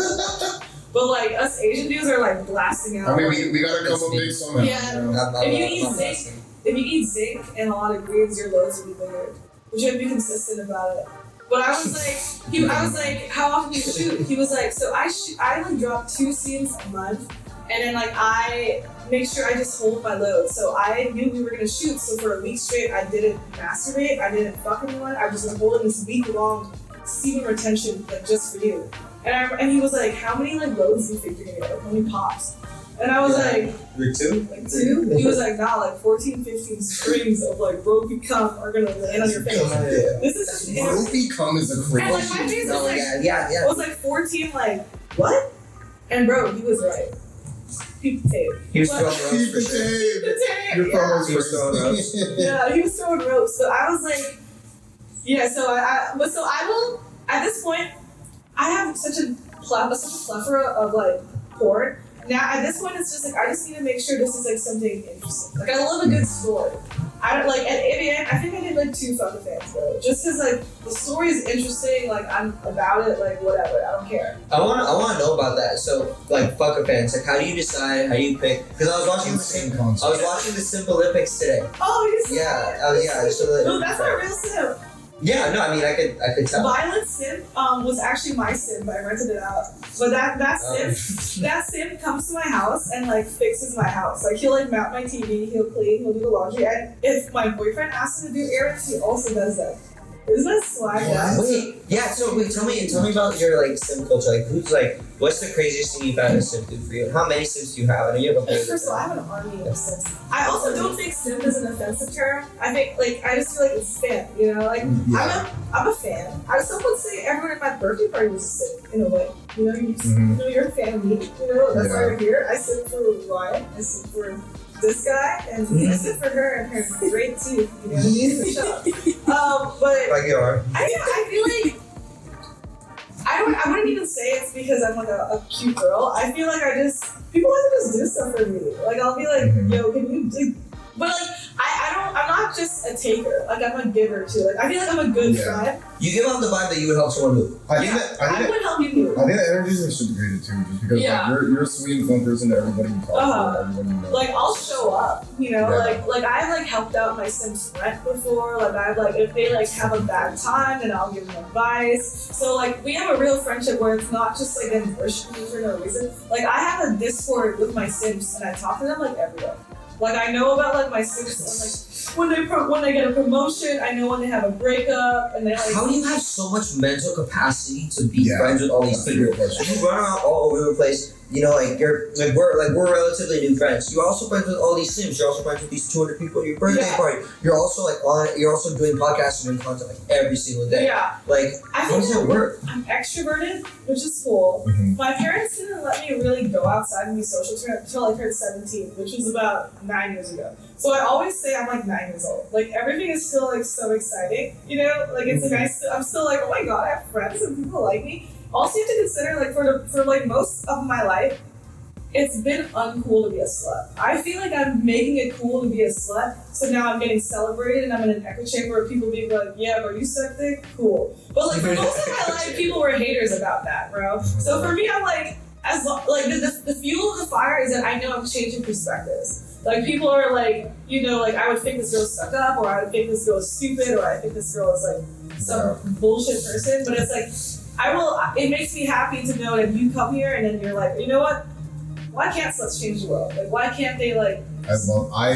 But like us Asian dudes are like blasting out. I mean, we gotta come up big somehow. Yeah. You know? If you eat zinc, if you eat zinc and a lot of greens, your loads will be bigger. But you have to be consistent about it. But I was like, how often do you shoot? He was like, so I like drop 2 scenes a month, and then like I make sure I just hold my load. So I knew we were gonna shoot, so for a week straight, I didn't masturbate, I didn't fuck anyone, I was gonna hold it this week-long semen retention, like just for you. And he was like, how many like loads do you think you're gonna get? Like, how many pops? And I was like 2? Like 2? He was like, nah, like 14, 15 strings of like ropey cum are gonna land on your face. This is just ropey cum is a crazy. And like my face was like, yeah. it was like 14, like, what? And bro, he was right. Peep the tape. He was throwing ropes Keep for the sure. tape. The tape. Your Yeah. He was throwing ropes. Yeah, he was throwing ropes. So I was like, yeah, so I will, at this point, I have such a plethora of like porn. Now at this point, it's just like I just need to make sure this is like something interesting. Like I love a good story. I don't like at ABN. I think I did like 2 fucking fans though, just because like the story is interesting. Like I'm about it. Like whatever. I don't care. I want to know about that. So like fuck a fans. Like how do you decide? How do you pick? Because I was watching the Simple Olympics today. Oh, you see? Yeah. So No, that's not real simp. yeah, no, I mean I could tell. Violet Simp was actually my simp. I rented it out. But that simp comes to my house and like fixes my house. Like he'll like mount my TV, he'll clean, he'll do the laundry, and if my boyfriend asks him to do errands, he also does that. Isn't that swag? Tell me about your like sim culture. Like who's like what's the craziest thing you've had a simp do for you? How many simps do you have? I know you have a whole First of all, I have an army of simps. I also don't think simp is an offensive term. I think like I just feel like it's fan, you know? Like I'm a fan. Some would say everyone at my birthday party was a simp in a way. You know, you're a fan of me. You know, that's why you're here. I simp for Ryan. I simp for this guy, and I simp for her and her great teeth. You know what I mean? Shut up. But like you are. I feel like I wouldn't even say it's because I'm like a cute girl. I feel like people like to just do stuff for me. Like I'll be like, yo, can you do? But like I'm not just a taker. Like I'm a giver too. Like I feel like I'm a good friend. You give off the vibe that you would help someone move. I would help you move. I think the energy is reciprocated too, just because like, you're a sweet and fun person to everybody you talk to, everybody you know. Like I'll show up, you know, like I've like helped out my Sims rent before. Like I've like if they like have a bad time, then I'll give them advice. So like we have a real friendship where it's not just like them worshiping me for no reason. Like I have a Discord with my Sims and I talk to them like every day. Like I know about like my Sims and like when they get a promotion, I know when they have a breakup and they like. How do you have so much mental capacity to be friends with all these people? You run around all over the place. You know, like we're relatively new friends. You're also friends with all these Sims. You're also friends with these 200 people at your birthday party. You're also you're also doing podcasts and doing content like every single day. Yeah. Like how does that work? I'm extroverted, which is cool. My parents didn't let me really go outside and be social until I turned 17, which was about 9 years ago. So I always say I'm like 9 years old. Like everything is still like so exciting, you know? Like it's like I'm still like, oh my god, I have friends and people like me. Also, you have to consider like for like most of my life, it's been uncool to be a slut. I feel like I'm making it cool to be a slut, so now I'm getting celebrated and I'm in an echo chamber of people being like, yeah, bro, you suck dick? Cool. But like for most of my life, people were haters about that, bro. So for me, I'm like, the fuel of the fire is that I know I'm changing perspectives. Like people are like, you know, like I would think this girl's stuck up, or I would think this girl is stupid, or I think this girl is like some bullshit person, but it's like, it makes me happy to know that you come here and then you're like, you know what? Why can't sluts change the world? Like, why can't they like? That's my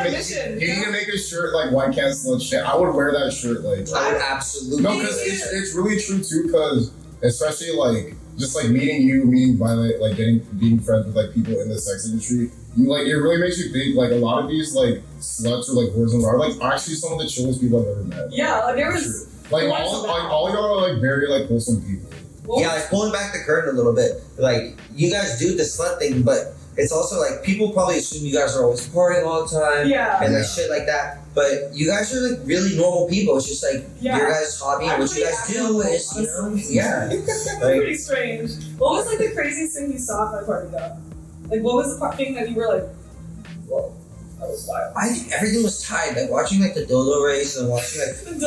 mission. You need to make a shirt like, why can't sluts change? I would wear that shirt like. I would absolutely. No, because it's really true too. Because especially like just like meeting Violet, like being friends with like people in the sex industry. It really makes you think like a lot of these like sluts or like whores and are like actually some of the chillest people I've ever met. Yeah, like there was. Like all y'all are like very like wholesome people. Yeah, like pulling back the curtain a little bit. Like you guys do the slut thing, but it's also like people probably assume you guys are always partying all the time and like shit like that. But you guys are like really normal people. It's just like your guys' hobby and what you guys do is, you know, like, pretty strange. What was like the craziest thing you saw at my party though? Like what was the thing that you were like, whoa? That was wild. I think everything was tied. Like watching like the dildo race and watching I did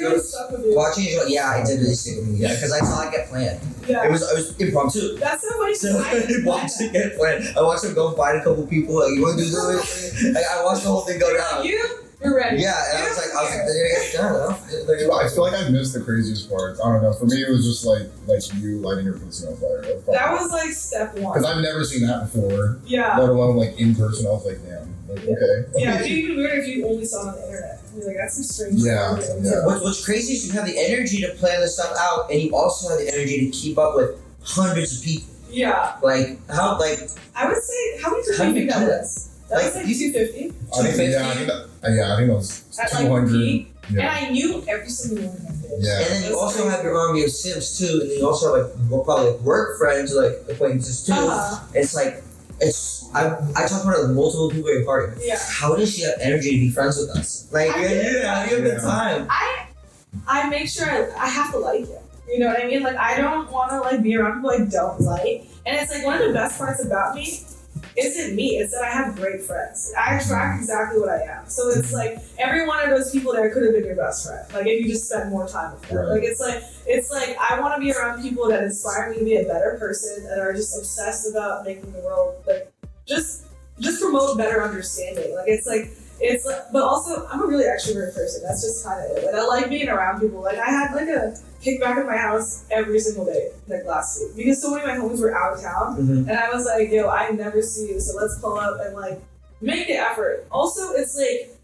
really stick with me. Yeah, because I saw it get planned. Yeah. It was impromptu. That's so funny. So I watched it get planned. I watched him go find a couple people. Like, you want to do this? Like, I watched the whole thing go down. You're ready. Yeah, and I was like, they're gonna get done. I feel like I missed the craziest parts. I don't know. For me, it was just like you lighting your pussy on fire. That was like step one. Because I've never seen that before. Yeah. Let alone like in person. I was like, damn. Like, okay. Yeah, it'd be even weird if you only saw it on the internet. You're like, that's some strange Yeah, shit. yeah. What's crazy is you have the energy to plan this stuff out, and you also have the energy to keep up with hundreds of people. Yeah. Like how like I would say, how many did How you do think you that do that? was? That was like 250 I think that was at like 200. peak. And Yeah. I knew every single one of them. Yeah. and then you That's also crazy. have your army of Sims too, and then you also have like probably like work friends, like acquaintances too. It's like I talk about it with multiple people at your party. Yeah. How does she have energy to be friends with us? Like I yeah, get how do you have the time? I make sure I have to like you. You know what I mean? Like, I don't want to like be around people I don't like. And it's like one of the best parts about me isn't me. It's that I have great friends. I attract exactly what I am. So it's like every one of those people there could have been your best friend. Like if you just spend more time with them. Right. Like it's like I want to be around people that inspire me to be a better person and are just obsessed about making the world like just promote better understanding. Like it's like, but also I'm a really extrovert person. That's just kind of it. Like I like being around people. Like I had like a kickback at my house every single day, like last week, because so many of my homies were out of town, and I was like, yo, I never see you, so let's pull up and like make the effort. Also, it's like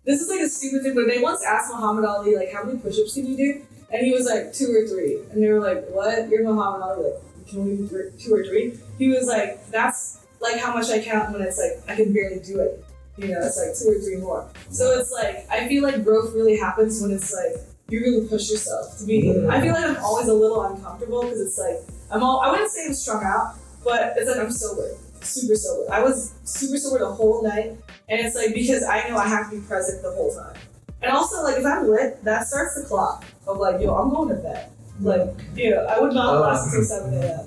this is like a stupid thing, but they once asked Muhammad Ali like, how many push-ups can you do? And he was like 2 or 3, and they were like, what? You're Muhammad Ali? Like, can we do 2 or 3? He was like, that's like how much I count when it's like I can barely do it. You know, it's like 2 or 3 more. So it's like I feel like growth really happens when it's like you really push yourself to be. I feel like I'm always a little uncomfortable because it's like I wouldn't say I'm strung out, but it's like I'm sober, super sober. I was super sober the whole night, and it's like because I know I have to be present the whole time. And also like if I'm lit, that starts the clock of like, yo, I'm going to bed. Like, you know, I would not last until 7 a.m.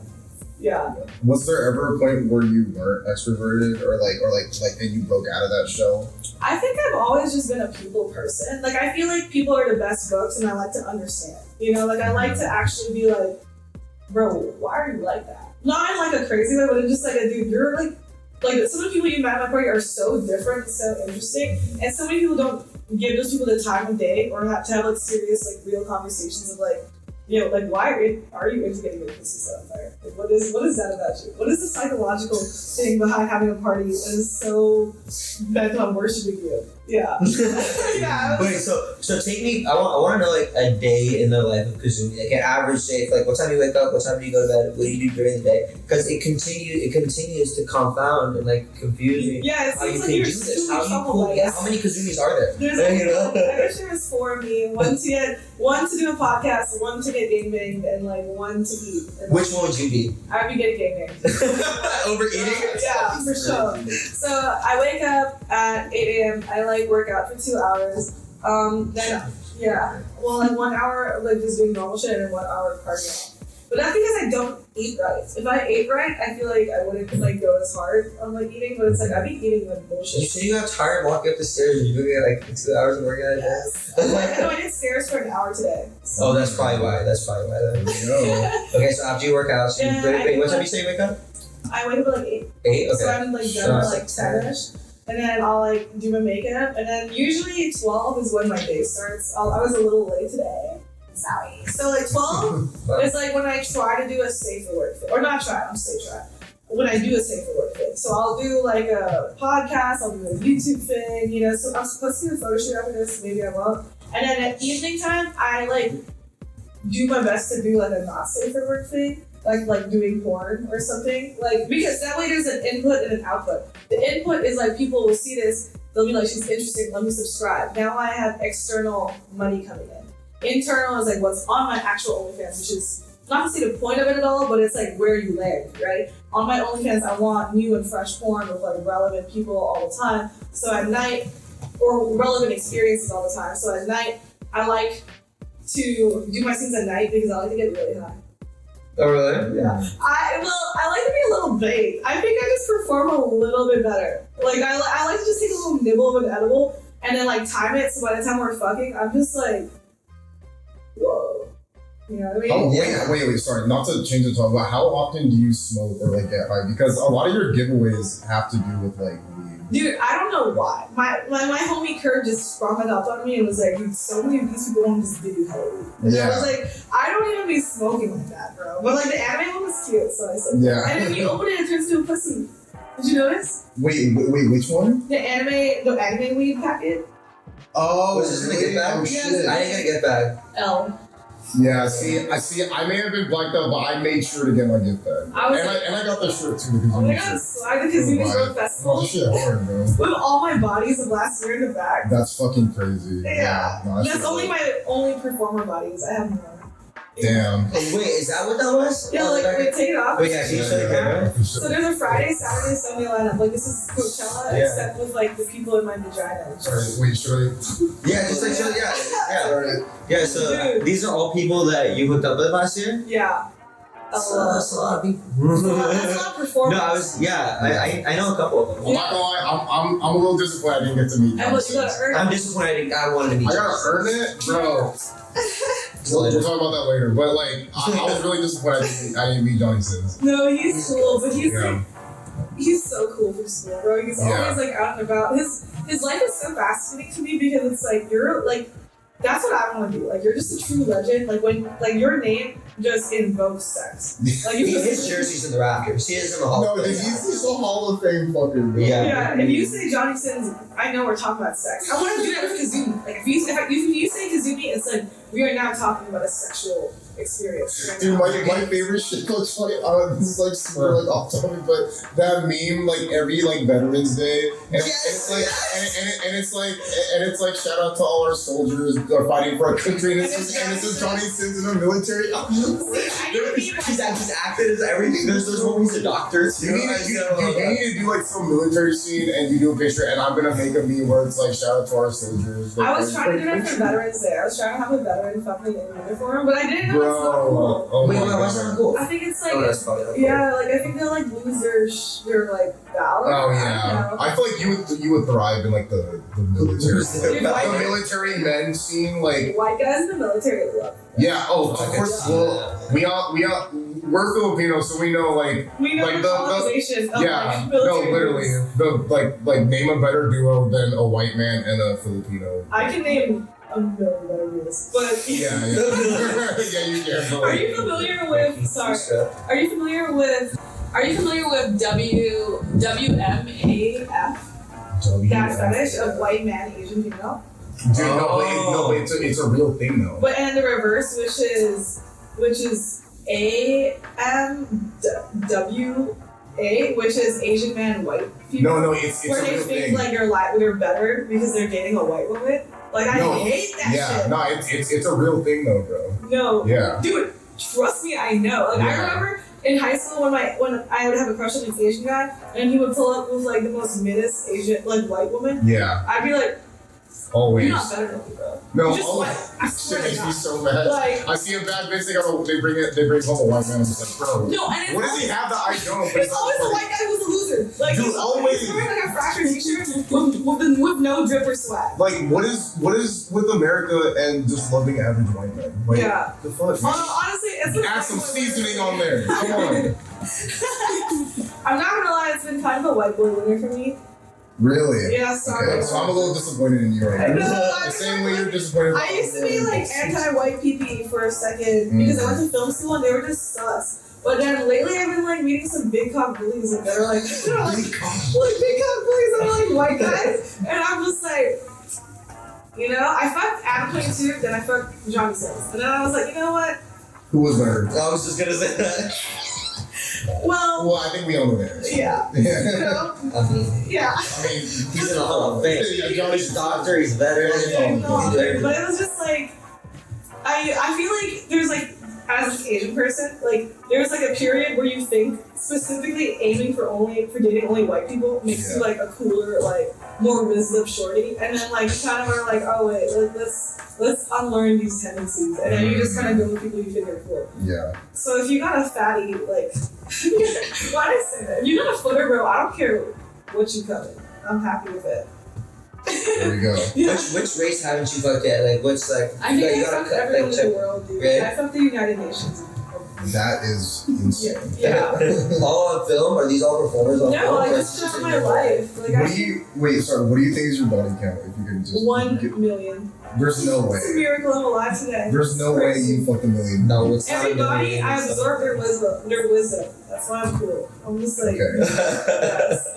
Yeah. Was there ever a point where you weren't extroverted or then you broke out of that shell? I think I've always just been a people person. Like, I feel like people are the best books, and I like to understand. You know, like, I like to actually be like, bro, why are you like that? Not in like a crazy way, but it's just like, dude, you're like some of the people you met at my party are so different and so interesting, and so many people don't give those people the time of day or have to have like serious, like, real conversations of like, you know, like, why are you into getting your pussy set on fire? Like, what is that about you? What is the psychological thing behind having a party that is so bent on worshiping you? Yeah. Yeah. Wait, so take me. I want to know like a day in the life of Kazumi, like an average day. Like what time do you wake up? What time do you go to bed? What do you do during the day? Because it continues to confound and like confuse me. Yeah, it How you seems like can you're do this? super How you trouble pull? by Yeah, this. how many Kazumis are there? There's You know? I wish there was 4 of me. One to do a podcast, one to get game banged, and like one to eat. And Which one would you be? I'd be getting game banged. Overeating? Yeah, for sure. So I wake up at 8 a.m. I like work out for 2 hours. Then well, like 1 hour of like just doing normal shit and then 1 hour of cardio. But that's because I don't eat right. If I ate right, I feel like I wouldn't like go as hard on like eating. But it's like I'd be eating like You bullshit. said you got tired walking up the stairs and you're doing like 2 hours of working out a day? Yes. I did stairs for an hour today. Oh, that's probably why. Then. No. Okay, so after you work out, so Yeah, wait, what time do you say you wake up? I wake up at like 8. 8? Okay. So I'm like done at like 10ish. And then I'll like do my makeup. And then usually 12 is when my day starts. I was a little late today. Sorry. So like 12 is like when I try to do a safer work fit. Or not try, I'm safe try. When I do a safer work fit. So I'll do like a podcast, I'll do a YouTube thing, you know. So I'm supposed to do a photo shoot after this, maybe I won't. And then at evening time, I like do my best to do like a not safer work thing. Like doing porn or something. Like, because that way there's an input and an output. The input is like people will see this, they'll be like, she's interesting, let me subscribe. Now I have external money coming in. Internal is like what's on my actual OnlyFans, which is not to say the point of it at all, but it's like where you land, right? On my OnlyFans, I want new and fresh porn with like relevant people all the time. So at night, or relevant experiences all the time. So at night, I like to do my scenes at night because I like to get really high. Oh, really? Yeah. I like to be a little vague. I think I just perform a little bit better. Like, I like to just take a little nibble of an edible and then, like, time it so by the time we're fucking, I'm just like, whoa. You know what I mean? Wait, sorry, not to change the topic, but how often do you smoke or, like, get high? Because a lot of your giveaways have to do with, like, weed. Dude, I don't know why. My homie Kurt just sprung it up on me and was like, dude, so many of these people want to just give you hella weed. And I was like, I don't even be smoking like that, bro. But like the anime one was cute, so I said, yeah. And then you open it, it turns into a pussy. Did you notice? Wait, which one? The anime weed packet. Oh, Was this in a gift bag? Oh, Yeah, shit. I didn't get a gift bag. L. Yeah, I may have been blacked out, but I made sure to get my gift bag. I got the shirt too, because Oh my god, swag the Kazumi Road Oh, Festival this shit hard, bro. with all my bodies of last year in the back. That's fucking crazy. Yeah. No, That's only my only performer bodies. I have more. Damn. Oh, wait, is that what that was? Yeah, like, wait, take it off. Wait, yeah, can you show the camera? So there's a Friday, Saturday, Sunday lineup. Like, this is Coachella, Yeah. except with, like, the people in my vagina. Wait, should Yeah, just like, yeah. Yeah, so Dude. these are all people that you hooked up with last year? Yeah. That's a lot of people. That's a lot of performance. I know a couple of them. I'm not gonna lie, I'm a little disappointed I didn't get to meet And look, you gotta earn I'm it. disappointed I wanted to meet I you. gotta earn it, bro. We'll talk about that later. But like, I was really disappointed I didn't meet Johnny Sins. No, he's cool, but he's Yeah. like, he's so cool for school, bro. He's Yeah. always like out and about. His life is so fascinating to me because it's like you're like, that's what I want to do. Like you're just a true legend. Like when like your name just invokes sex. Like you His jersey's in the rafters. He is in the hall. No, he's a Hall of Fame fucker, bro. Yeah. Yeah, if you say Johnny Sins, I know we're talking about sex. I want to do that with Kazumi. Like if you say Kazumi, it's like we are now talking about a sexual experience. Right Dude, now. my favorite shit looks funny. This is like super like off topic, but that meme like every like Veterans Day, and it's like shout out to all our soldiers who are fighting for our country, and it says Johnny Sins in the military. He's acted as everything. There's one he's a doctor too. You need to do like some military scene, and you do a picture, and I'm gonna make a meme where it's like shout out to our soldiers. I was trying to do that for Veterans Day. I was trying to have a veteran fucking in uniform, but I didn't know it's not cool. Oh Wait, my why is that God. not cool? I think it's like, Oh, that's probably not cool. yeah, like I think they'll like lose their like valor. Oh I yeah, don't know. I feel like you would thrive in like the military, Dude, white the guys- military men scene, like White guys in the military love. yeah. Oh, of course. Well, we're Filipinos, so we know like We know Like the the- colonization of yeah, like no, military. literally the like name a better duo than a white man and a Filipino. I can name a million better rules, but Yeah, yeah, you can. But, Are you familiar with? Sorry. Are you familiar with WMAF? That fetish of white man, Asian female. Dude, no, but it's a real thing though. But and the reverse, which is AMWA, which is Asian man, white female. No, it's where a they real think thing. like they're better because they're dating a white woman. Like I No, hate that Yeah, shit. no, it's a real thing though, bro. No, Yeah. dude, trust me, I know. Like I Yeah. remember in high school when I would have a crush on this Asian guy and he would pull up with like the most middest Asian like white woman. Yeah, I'd be like, always. you're not better than me, bro. No, You're just always. white. I swear Shit to makes me God. so mad. Like, I see a bad bitch, they bring home a white man. I'm just like, bro, no, and it's what does he have that I don't? But It's always the white guy who's a loser. Like Dude, he's always. he's wearing like a fractured t-shirt with no drip or swag. Like, what is with America and just loving average white men? Like, Yeah. the fuck? Honestly, it's the Add some fucking seasoning way. on there. Come on. I'm not gonna lie, it's been kind of a white boy winner for me. Really? Yeah, sorry. Okay, so I'm a little disappointed in you right I now. know, The same way you're disappointed. I used to be like anti-white PP for a second because I went to film school and they were just sus. But then lately I've been like meeting some big cock bullies that are like, like big cock bullies that are like white guys, and I'm just like, you know, I fucked Adam Playing too, then I fucked Johnny Sins, and then I was like, you know what? Who was better? I was just gonna say that. Well, Well, I think we all know that. yeah, you know, I mean, yeah. he's in the Hall of Fame. Yeah, Johnny's doctor, he's veteran. But it was just like, I feel like there's like, as an Asian person, like there's like a period where you think specifically aiming for dating only white people makes you like a cooler, like more wisdom shorty, and then like you kind of are like, oh wait, let's unlearn these tendencies, and then you just kind of go with people you think are cool. Yeah. So if you got a fatty, like, why did I say that? If you got a footer, bro, I don't care what you come in. I'm happy with it. There we go. Yeah. Which race haven't you fucked yet? Like, what's like? I think you I fucked cut, everyone like, in the world, dude. Really? I fucked the United Nations. That is insane. Yeah. all on film? Are these all performers on film? No, I or just it's shot in my your life. Like, What do you think is your body count? If you could just 1 million. There's no It's a way. miracle I'm alive today. There's no way you fucked a million. No, it's not. Everybody, I absorb their wisdom. That's why I'm cool. I'm just like, Okay. yes.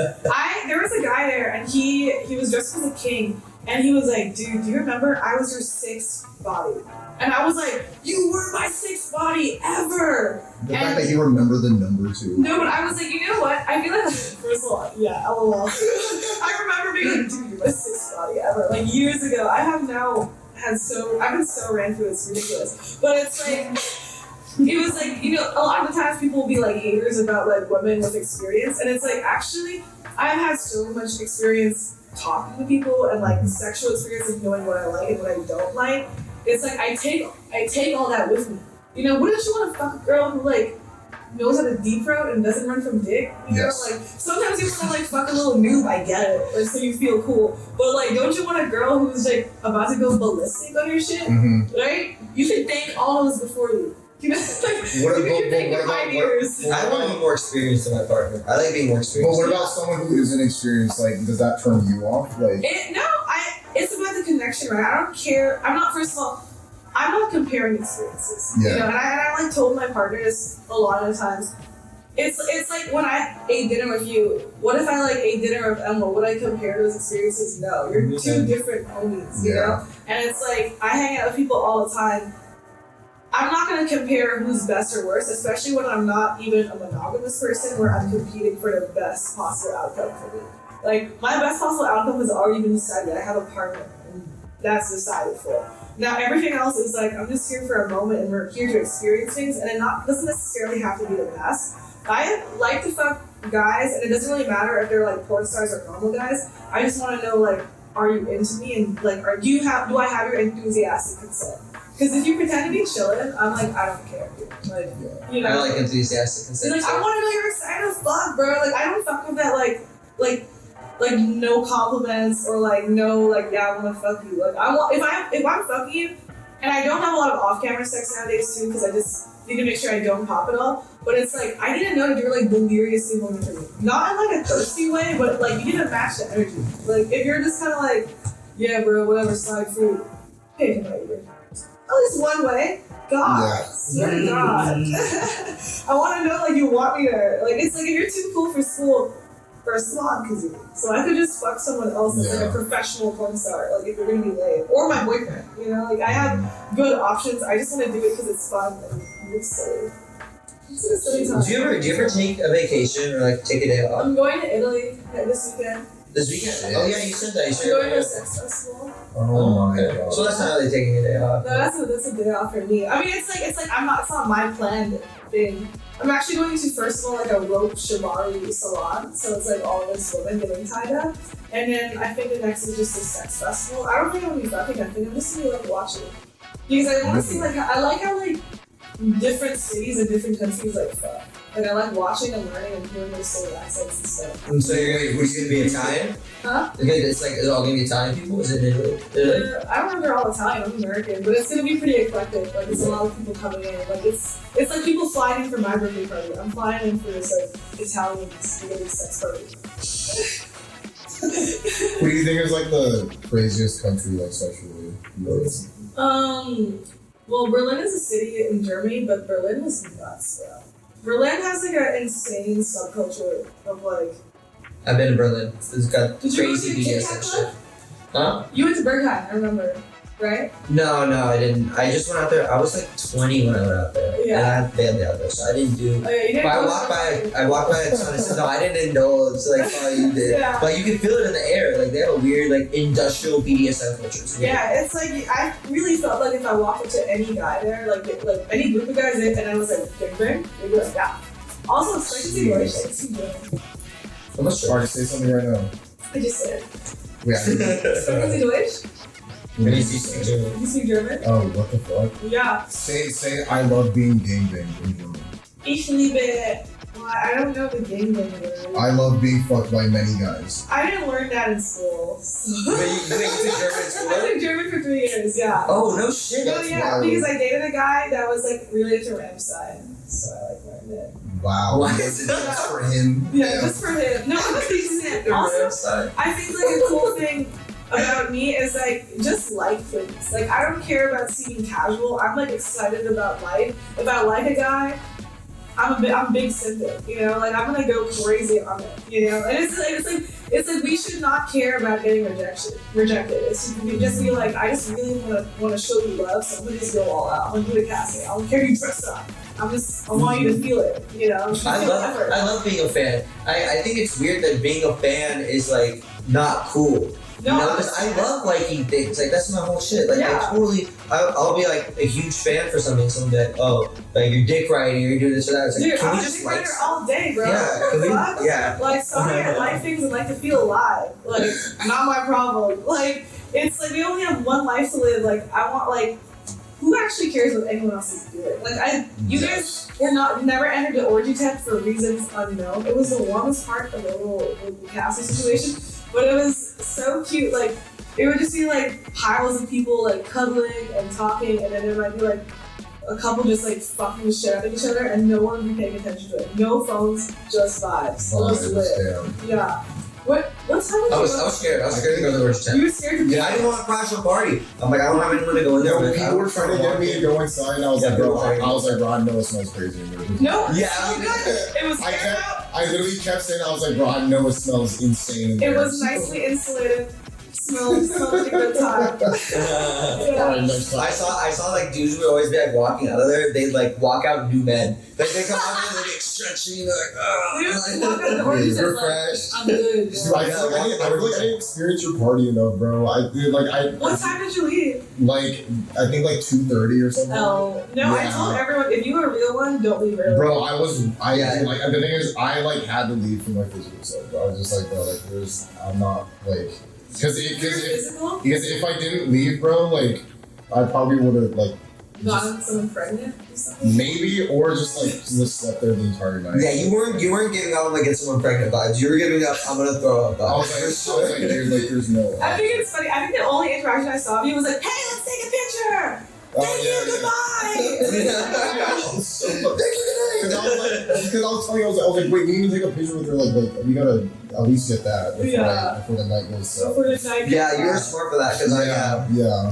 There was a guy there, and he was dressed as a king, And he was like, dude, do you remember I was your 6th body? And I was like, you were my 6th body ever. The fact that you remember the number too. No, but I was like, you know what? I feel like, first of all, yeah, LOL. I remember being like, dude, you're my 6th body ever. Like years ago. I've been so ran through, it's ridiculous. But it's like, it was like, you know, a lot of the times people will be like haters about like women with experience. And it's like, actually, I've had so much experience talking to people and like sexual experience of knowing what I like and what I don't like. It's like I take all that with me. You know, wouldn't you want to fuck a girl who like knows how to deep throat and doesn't run from dick? You know, like sometimes you want to like fuck a little noob, I get it, like so you feel cool. But like, don't you want a girl who's like about to go ballistic on your shit? Right? You should thank all of us before you. You know, like, what about years. I want to be more experienced than my partner. I like being more But experienced. what about someone who isn't experienced? Like, does that turn you off? Like, It's about the connection, right? I don't care. I'm not comparing experiences. Yeah. You know, and I like told my partners a lot of the times, it's like when I ate dinner with you, what if I like ate dinner with Emma? Would I compare those experiences? No. You're two different homies, you know? And it's like, I hang out with people all the time. I'm not going to compare who's best or worse, especially when I'm not even a monogamous person where I'm competing for the best possible outcome for me. Like, my best possible outcome has already been decided. I have a partner, and that's decided for. Now, everything else is like, I'm just here for a moment, and we're here to experience things, and it doesn't necessarily have to be the best. I like to fuck guys, and it doesn't really matter if they're like porn stars or normal guys. I just want to know, like, are you into me, and like, do I have your enthusiastic consent? Because if you pretend to be chilling, I'm like, I don't care. Like, you know, I like enthusiastic consent. like, I want to know you're excited as fuck, bro. Like, I don't fuck with that, like no compliments or like no, like, yeah, I want to fuck you. Like, if I'm fucking you, and I don't have a lot of off-camera sex nowadays too, because I just need to make sure I don't pop it all. But it's like, I need to know that you're like deliriously horny for me. Not in like a thirsty way, but like, you need to match the energy. Like, if you're just kind of like, yeah, bro, whatever, slide fruit, hey, at least one way. God, swear to God. I want to know, like, you want me there. Like, it's like if you're too cool for school, first of all, I'm Kazumi. So I could just fuck someone else that's like a professional porn star. Like, if you're gonna be late, or my boyfriend. You know, like I have good options. I just want to do it because it's fun and it's silly. It's a silly time. Do you ever take a vacation or like take a day off? I'm going to Italy this weekend. This weekend? Oh yeah, you said that. I'm going to a sex festival. oh my god. So that's not really taking a day off. No, that's a day off for me. I mean, it's not my planned thing. I'm actually going to, first of all, like a rope shibari salon, so it's like all this women getting tied up. And then I think the next is just a sex festival. I don't think I'm gonna be fucking. I think I'm just gonna be like watching, because I want to see like I like how like different cities and different countries like fuck. Like I like watching and learning and hearing their silly accents and stuff. And so who's gonna be Italian? Huh? Okay, it's like it's all gonna be Italian people. Is it Italy? I don't know if they're all Italian. I'm American, but it's gonna be pretty eclectic. Like it's a lot of people coming in. Like it's like people flying in for my birthday party. I'm flying in for this like Italian spaghetti sex party. What do you think is like the craziest country like sexually? Well, Berlin is a city in Germany, but Berlin was nuts, bro. Berlin has like an insane subculture of like. I've been to Berlin. It's got Did you go crazy to the BDSM Kit Kat shit. Club? Huh? You went to Berghain, I remember, right? No, I didn't. I just went out there. I was like 20 when I went out there. Yeah. And I had family out there, so I didn't do. Oh, yeah, you didn't But go I walked by a ton of stuff. No, I didn't indulge like how you did. Yeah. But you can feel it in the air. Like they have a weird like industrial BDSM culture. Yeah, it's like I really felt like if I walked up to any guy there, like any group of guys, and I was like, "Gangbang," they'd be like, "Yeah." Also, it's like it's Deutsch. I'm not sure. Alright, say something right now. I just said. Wait, Sprechen Sie Deutsch? Maybe you speak German. You speak German? oh, what the fuck? Yeah. Say I love being gangbanged in German. Ich liebe. Well, I don't know the gangbang word. I love being fucked by many guys. I didn't learn that in school. So. Wait, you took German in school? I took German for 3 years, yeah. Oh no shit. No, That's yeah, wild. because I dated a guy that was like really into Rammstein, so I like learned it. Wow. What? Just for him. Yeah, just for him. No, I'm it. Also, I think like a cool thing about me is like just like things. Like I don't care about seeming casual. I'm like excited about life. If I like a guy, I'm big symptom, you know, like I'm gonna go crazy on it, you know, and it's It's like we should not care about getting rejected. It's just, we just be like, I just really want to show you love, so I'm gonna just go all out. I'm gonna do the casting. I don't care you dress up. I want you to feel it, you know? I love being a fan. I think it's weird that being a fan is like not cool. No, you know, because I love liking things. Like that's my whole shit. Like I'll be like a huge fan for something. Someone be like, oh, like you're dick riding or you're doing this or that. It's like, dude, can I'm we a just dick like rider all day, bro. Yeah, can we, yeah. Like, sorry, I like things and like to feel alive. Like, not my problem. Like, it's like we only have one life to live. Like, I want like, who actually cares what anyone else is doing? Like, you guys were never entered the orgy tent for reasons unknown. It was the warmest part of the little castle situation, but it was so cute. Like, it would just be like piles of people like cuddling and talking, and then there might be like a couple just like fucking the shit out of each other, and no one would be paying attention to it. No phones, just vibes. Just lit. Yeah. What time was I was scared. I was scared to go to the orgy tent. You were scared to I didn't want to crash a party. I'm like, I don't have anyone to go in there with. People were trying to get me to go inside, and I was like, bro, I know it smells crazy in here. No, yeah, so good. It was I literally kept saying, I was like, bro, I know it smells insane in there. It was nicely insulated. Smelled like a good time. I saw like dudes would always be like walking out of there. They'd like walk out new men. Like they come out and they get stretching. They're like, oh. Walk out the orgy tent like, I'm good. I feel like I didn't experience your party enough, bro. What time did you leave? Like I think like 2:30 or something. Oh no! Yeah. I told everyone if you were a real one, don't leave early. Bro, like the thing is, I like had to leave for my physical self. Bro. I was just like, bro, like I'm not like. Because if I didn't leave, bro, like I probably would have like gotten someone pregnant or something. Maybe, or just like just slept there the entire night. Yeah, you weren't giving out like get someone pregnant vibes. You were giving up I'm gonna throw up vibes. I was like, dude, like there's no. I think it's funny. I think the only interaction I saw of you was like, hey, let's take a picture. Thank you, goodbye. Because I was telling you, I was like, wait, we need to take a picture with her. Like we gotta at least get that before the night goes. So. Before the night. Yeah, you were smart for that because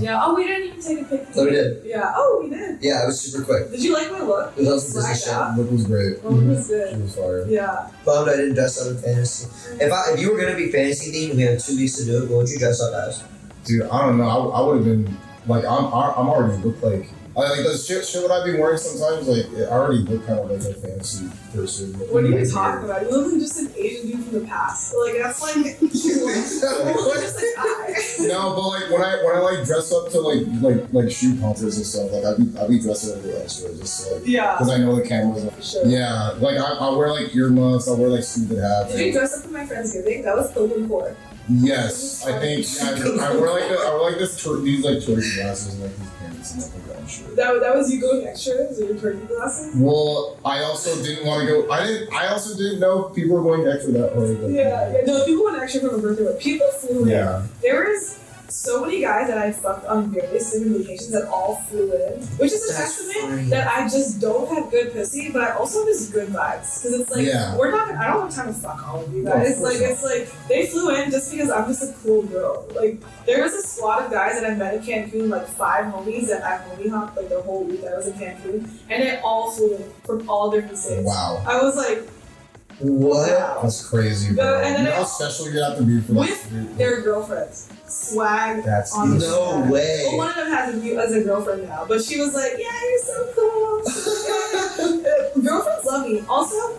Yeah. Oh, we didn't even take a picture. So we did. Yeah. Oh, we did. Yeah, it was super quick. Did you like my look? It was business shit. Look was great. Look was good. She was fire. Yeah. Bummed I didn't dress up in fantasy. If you were gonna be fantasy themed, we have 2 weeks to do it. What would you dress up as? Dude, I don't know. I would have been like I'm already look like. Like the shit what I be wearing sometimes, like I already look kind of like a fancy person. What are you talking about? You look like just an Asian dude from the past. Like that's like you're just like I. No, but like when I like dress up to like shoot concerts and stuff, like I be dressing a little extra just so, like because I know the cameras. Sure. Yeah, like I wear like earmuffs, I wear like stupid hats. Did you dress up for my Friendsgiving? That was Pilgrim Core. Yes, I think I wear like these like turkey glasses and like these pants and like that shit. That was you going extra? Was it your turkey glasses? Well, I also didn't want to go. I also didn't know if people were going extra that hard. Like, yeah. No, people went extra for my birthday. But people flew in. Yeah. There was so many guys that I fucked on various different vacations that all flew in, which is a testament that I just don't have good pussy, but I also have just good vibes. Because it's like I don't have time to fuck all of you guys. No, it's like they flew in just because I'm just a cool girl. Like there was a squad of guys that I met in Cancun, like 5 homies that I homie hopped like the whole week I was in Cancun, and they all flew in from all different states. Wow. I was like, what? Wow. That's crazy, bro. And then you know how special you have to be for with their girlfriends. Swag. That's on the no way. Well, one of them has a girlfriend now, but she was like, "Yeah, you're so cool." Girlfriends love me. Also,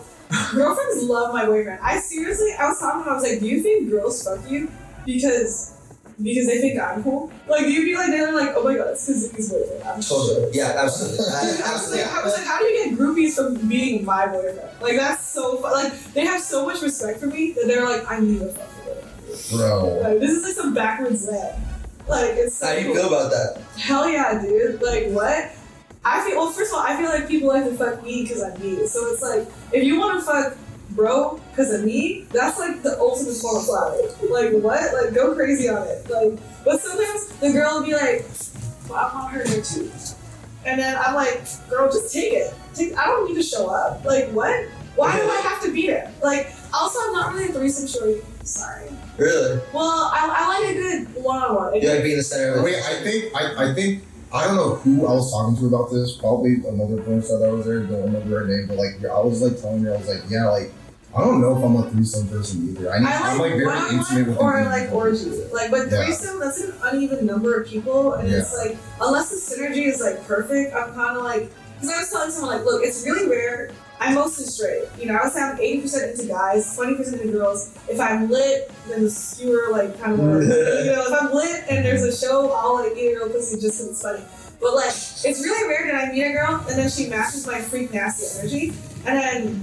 girlfriends love my boyfriend. I was talking to him. I was like, "Do you think girls fuck you because they think I'm cool? Like, do you feel like they're like, oh my god, it's because he's boyfriend?" I'm totally. Yeah, absolutely. Absolutely. I was like, how do you get groupies from beating my boyfriend? Like, that's so fun. Like, they have so much respect for me that they're like, I need to fuck with boyfriend. Bro. Like, this is like some backwards land. Like, it's so How do you feel about that? Hell yeah, dude. Like, what? First of all, I feel like people like to fuck me because I'm me. So it's like, if you want to fuck bro because of me, that's like the ultimate form of flattery. Like, what? Like, go crazy on it. Like, but sometimes the girl will be like, well, I want her there too. And then I'm like, girl, just take it. I don't need to show up. Like, what? Why do I have to be there? Like, also, I'm not really a threesome shorty. Sorry. Really? Well, I like a good one-on-one. You like being the center of it? Wait, I think I don't know who I was talking to about this. Probably another porn star that was there. Don't remember her name, but like I was like telling her, I was like, yeah, like I don't know if I'm a threesome person either. I'm like very intimate with or like orgy. Like, but threesome, that's an uneven number of people, and it's like, unless the synergy is like perfect, I'm kind of like, because I was telling someone like, look, it's really rare. I'm mostly straight. You know, I was having 80% into guys, 20% into girls. If I'm lit, then the skewer like kind of like, you know, if I'm lit and there's a show, I'll like eat a girl pussy just because it's funny. But like, it's really rare that I meet a girl and then she matches my freak nasty energy, and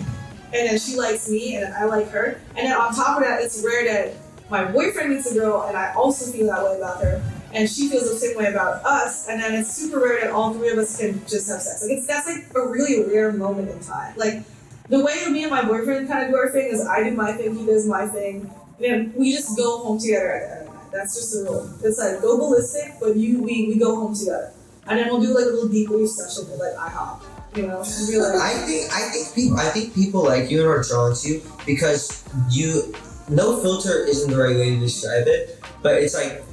then she likes me and I like her. And then on top of that, it's rare that my boyfriend meets a girl and I also feel that way about her, and she feels the same way about us. And then it's super rare that all three of us can just have sex. Like that's like a really rare moment in time. Like the way me and my boyfriend kind of do our thing is I do my thing, he does my thing, and we just go home together at the end of the night. That's just the rule. It's like go ballistic, but we go home together, and then we'll do like a little debrief session at like IHOP. You know, and be like, I think people like you and are drawn to you because no filter isn't the right way to describe it, but it's like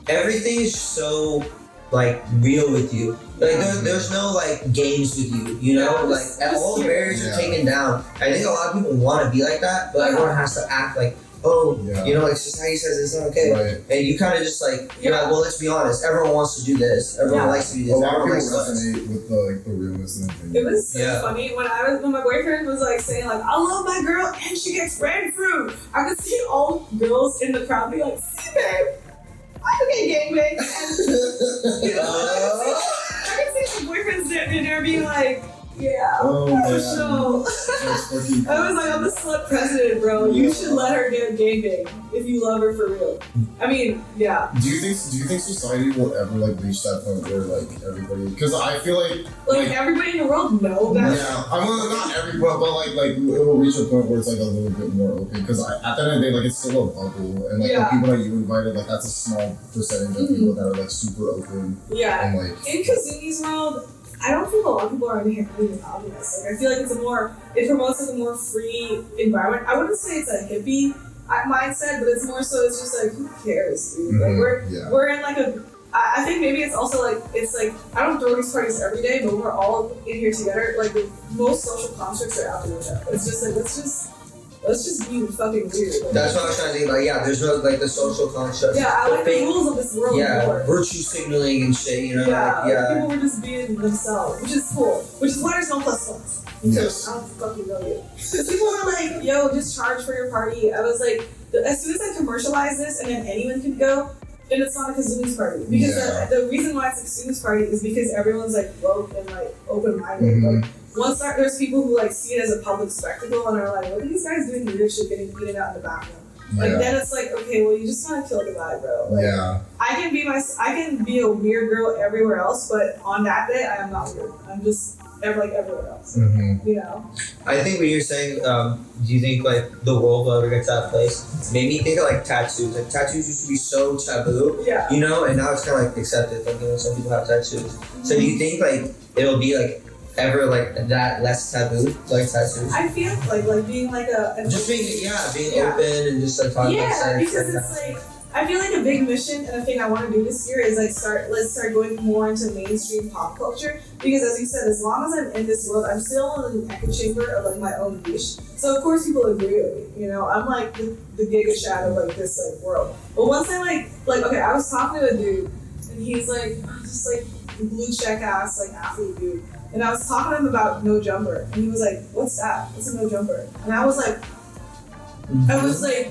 everything is so like real with you. Like there's no like games with you, you know? Like all the barriers are taken down. I think a lot of people want to be like that, but everyone has to act like, you know, like society says it's not okay. Right. And you kind of just like, you're like, well, let's be honest. Everyone wants to do this. Everyone likes to do this. A lot of Everyone people resonate with the realness and everything. it was so funny when my boyfriend was like saying like, I love my girl and she gets breadfruit. I could see all girls in the crowd be like, see babe, I can get gangbang. And you know, I could see my boyfriends there being like, yeah, for sure. I was like, I'm the slut president, bro. You should let her get gangbang if you love her for real. I mean, yeah. Do you think society will ever like reach that point where like everybody? Because I feel like everybody in the world know that. Yeah, I mean not everybody, but like it will reach a point where it's like a little bit more open. Because at the end of the day, like it's still a bubble, and like the people that you invited, like that's a small percentage of people that are like super open. Yeah. And like in Kazumi's world, I don't think a lot of people are inherently monogamous. Like I feel like it promotes like a more free environment. I wouldn't say it's a hippie mindset, but it's more so it's just like who cares, dude? Like we're in like I think maybe it's also like it's like I don't throw these parties every day, but we're all in here together. Like most social constructs are out the window. It's just like let's just be fucking weird. Like, that's what I was trying to think. Like, there's no like the social construct. Yeah, I like the rules of this world more. Virtue signaling and shit. You know. People were just being themselves, which is cool. Which is why there's no plus ones. Because I don't fucking know you. Because people were like, yo, just charge for your party. I was like, as soon as I commercialize this and then anyone could go, then it's not a Kazumi's party. Because the reason why it's a Kazumi's party is because everyone's like woke and like open-minded. Like, once there's people who like see it as a public spectacle and are like, what are these guys doing weird shit getting eaten out in the bathroom? Like then it's like, okay, well you just kind of killed the vibe, bro. Like, I can be a weird girl everywhere else, but on that day I am not weird. I'm just like everyone else. You know? I think when you're saying, do you think like the world will ever get to that place? Made me think of like tattoos. Like tattoos used to be so taboo, you know, and now it's kind of like accepted. Like, you know, some people have tattoos. So do you think like it'll be like ever like that less taboo, like tattoos? I feel like being like being open and just like talking about sex. Because it's like I feel like a big mission and a thing I want to do this year is like let's start going more into mainstream pop culture, because as you said, as long as I'm in this world, I'm still in an echo chamber of like my own niche. So of course people agree with me, you know. I'm like the Giga Shad of like this like world. But once I like okay, I was talking to a dude and he's like just like blue check ass like athlete dude. And I was talking to him about no jumper, and he was like, "What's that? What's a no jumper?" And I was like,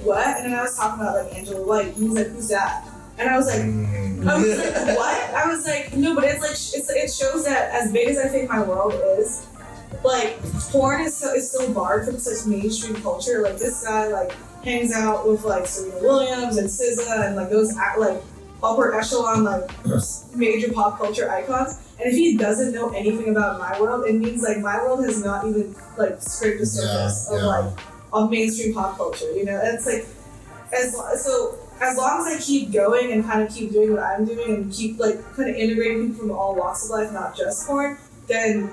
"What?" And then I was talking about like Angela White, and he's like, "Who's that?" And I was like, "What?" I was like, "No, but it's like it shows that as big as I think my world is, like porn is still barred from such mainstream culture. Like this guy like hangs out with like Serena Williams and SZA and like those like upper echelon like major pop culture icons." And if he doesn't know anything about my world, it means like my world has not even like scraped the surface of mainstream pop culture, you know? And it's like as long as I keep going and kind of keep doing what I'm doing and keep like kind of integrating people from all walks of life, not just porn, then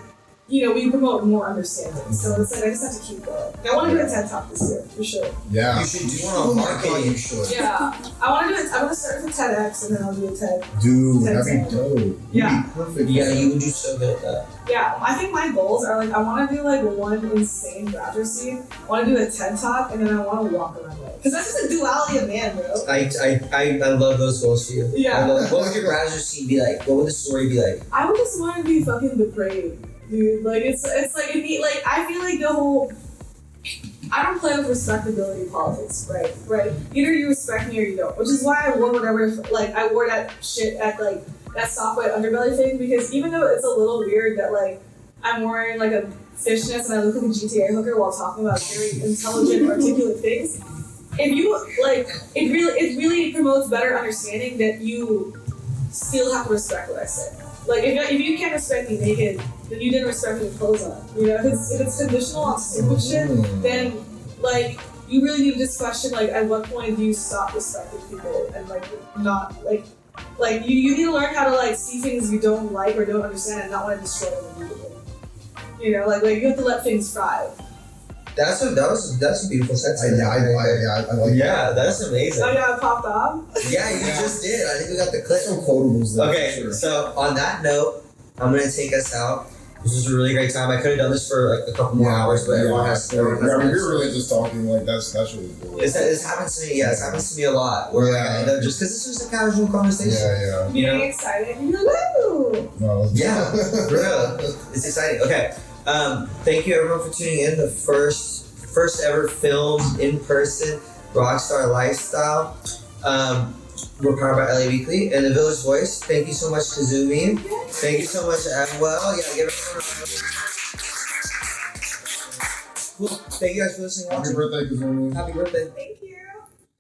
we promote more understanding. So it's like I just have to keep going. I want to do a TED Talk this year for sure. Yeah. You should do one on marketing. You should. Yeah, I want to do it. I'm gonna start with TEDx and then I'll do a TED. Dude, TED that'd be Talk. dope. Yeah. You'd be perfect. Yeah, you would do so good at that. Yeah, I think my goals are like I want to do like one insane graduate I want to do a TED Talk and then I want to walk around it. Because that's just a duality of man, bro. I love those goals for you. Yeah. What would your graduate scene be like? What would the story be like? I would just want to be fucking depraved, dude. Like it's like I feel like the whole. I don't play with respectability politics, right? Either you respect me or you don't, which is why I wore whatever. Like I wore that shit at like that soft white underbelly thing because even though it's a little weird that like I'm wearing like a fishnets and I look like a GTA hooker while talking about very intelligent, articulate things. If you like, it really promotes better understanding that you still have to respect what I say. Like if you can't respect me naked, then you didn't respect me with clothes on. If it's conditional on stupid shit, then like you really need to just question like at what point do you stop respecting people and like not like you need to learn how to like see things you don't like or don't understand and not want to destroy them immediately. Like you have to let things thrive. That's a beautiful sentence. I like Yeah, that's amazing. Oh yeah, it popped off. Yeah, you just did. I think we got the clip. Some quotables there. Okay, for sure. so on that note, I'm gonna take us out. This was a really great time. I could have done this for like a couple more hours, but everyone has. we were really just talking like that's really cool. This happens to me. Yeah, it happens to me a lot. Where like I end up just because it's just a casual conversation. Yeah. Getting excited and you're like, woo! No, Yeah, for real. It's exciting. Okay. Thank you everyone for tuning in. The first ever filmed in person Rockstar Lifestyle. We're powered by LA Weekly and the Village Voice. Thank you so much, Kazumi. Thank you so much, Amwell. Yeah, give everyone a round. Cool. Thank you guys for listening. Happy birthday, Kazumi. Happy birthday. Thank you.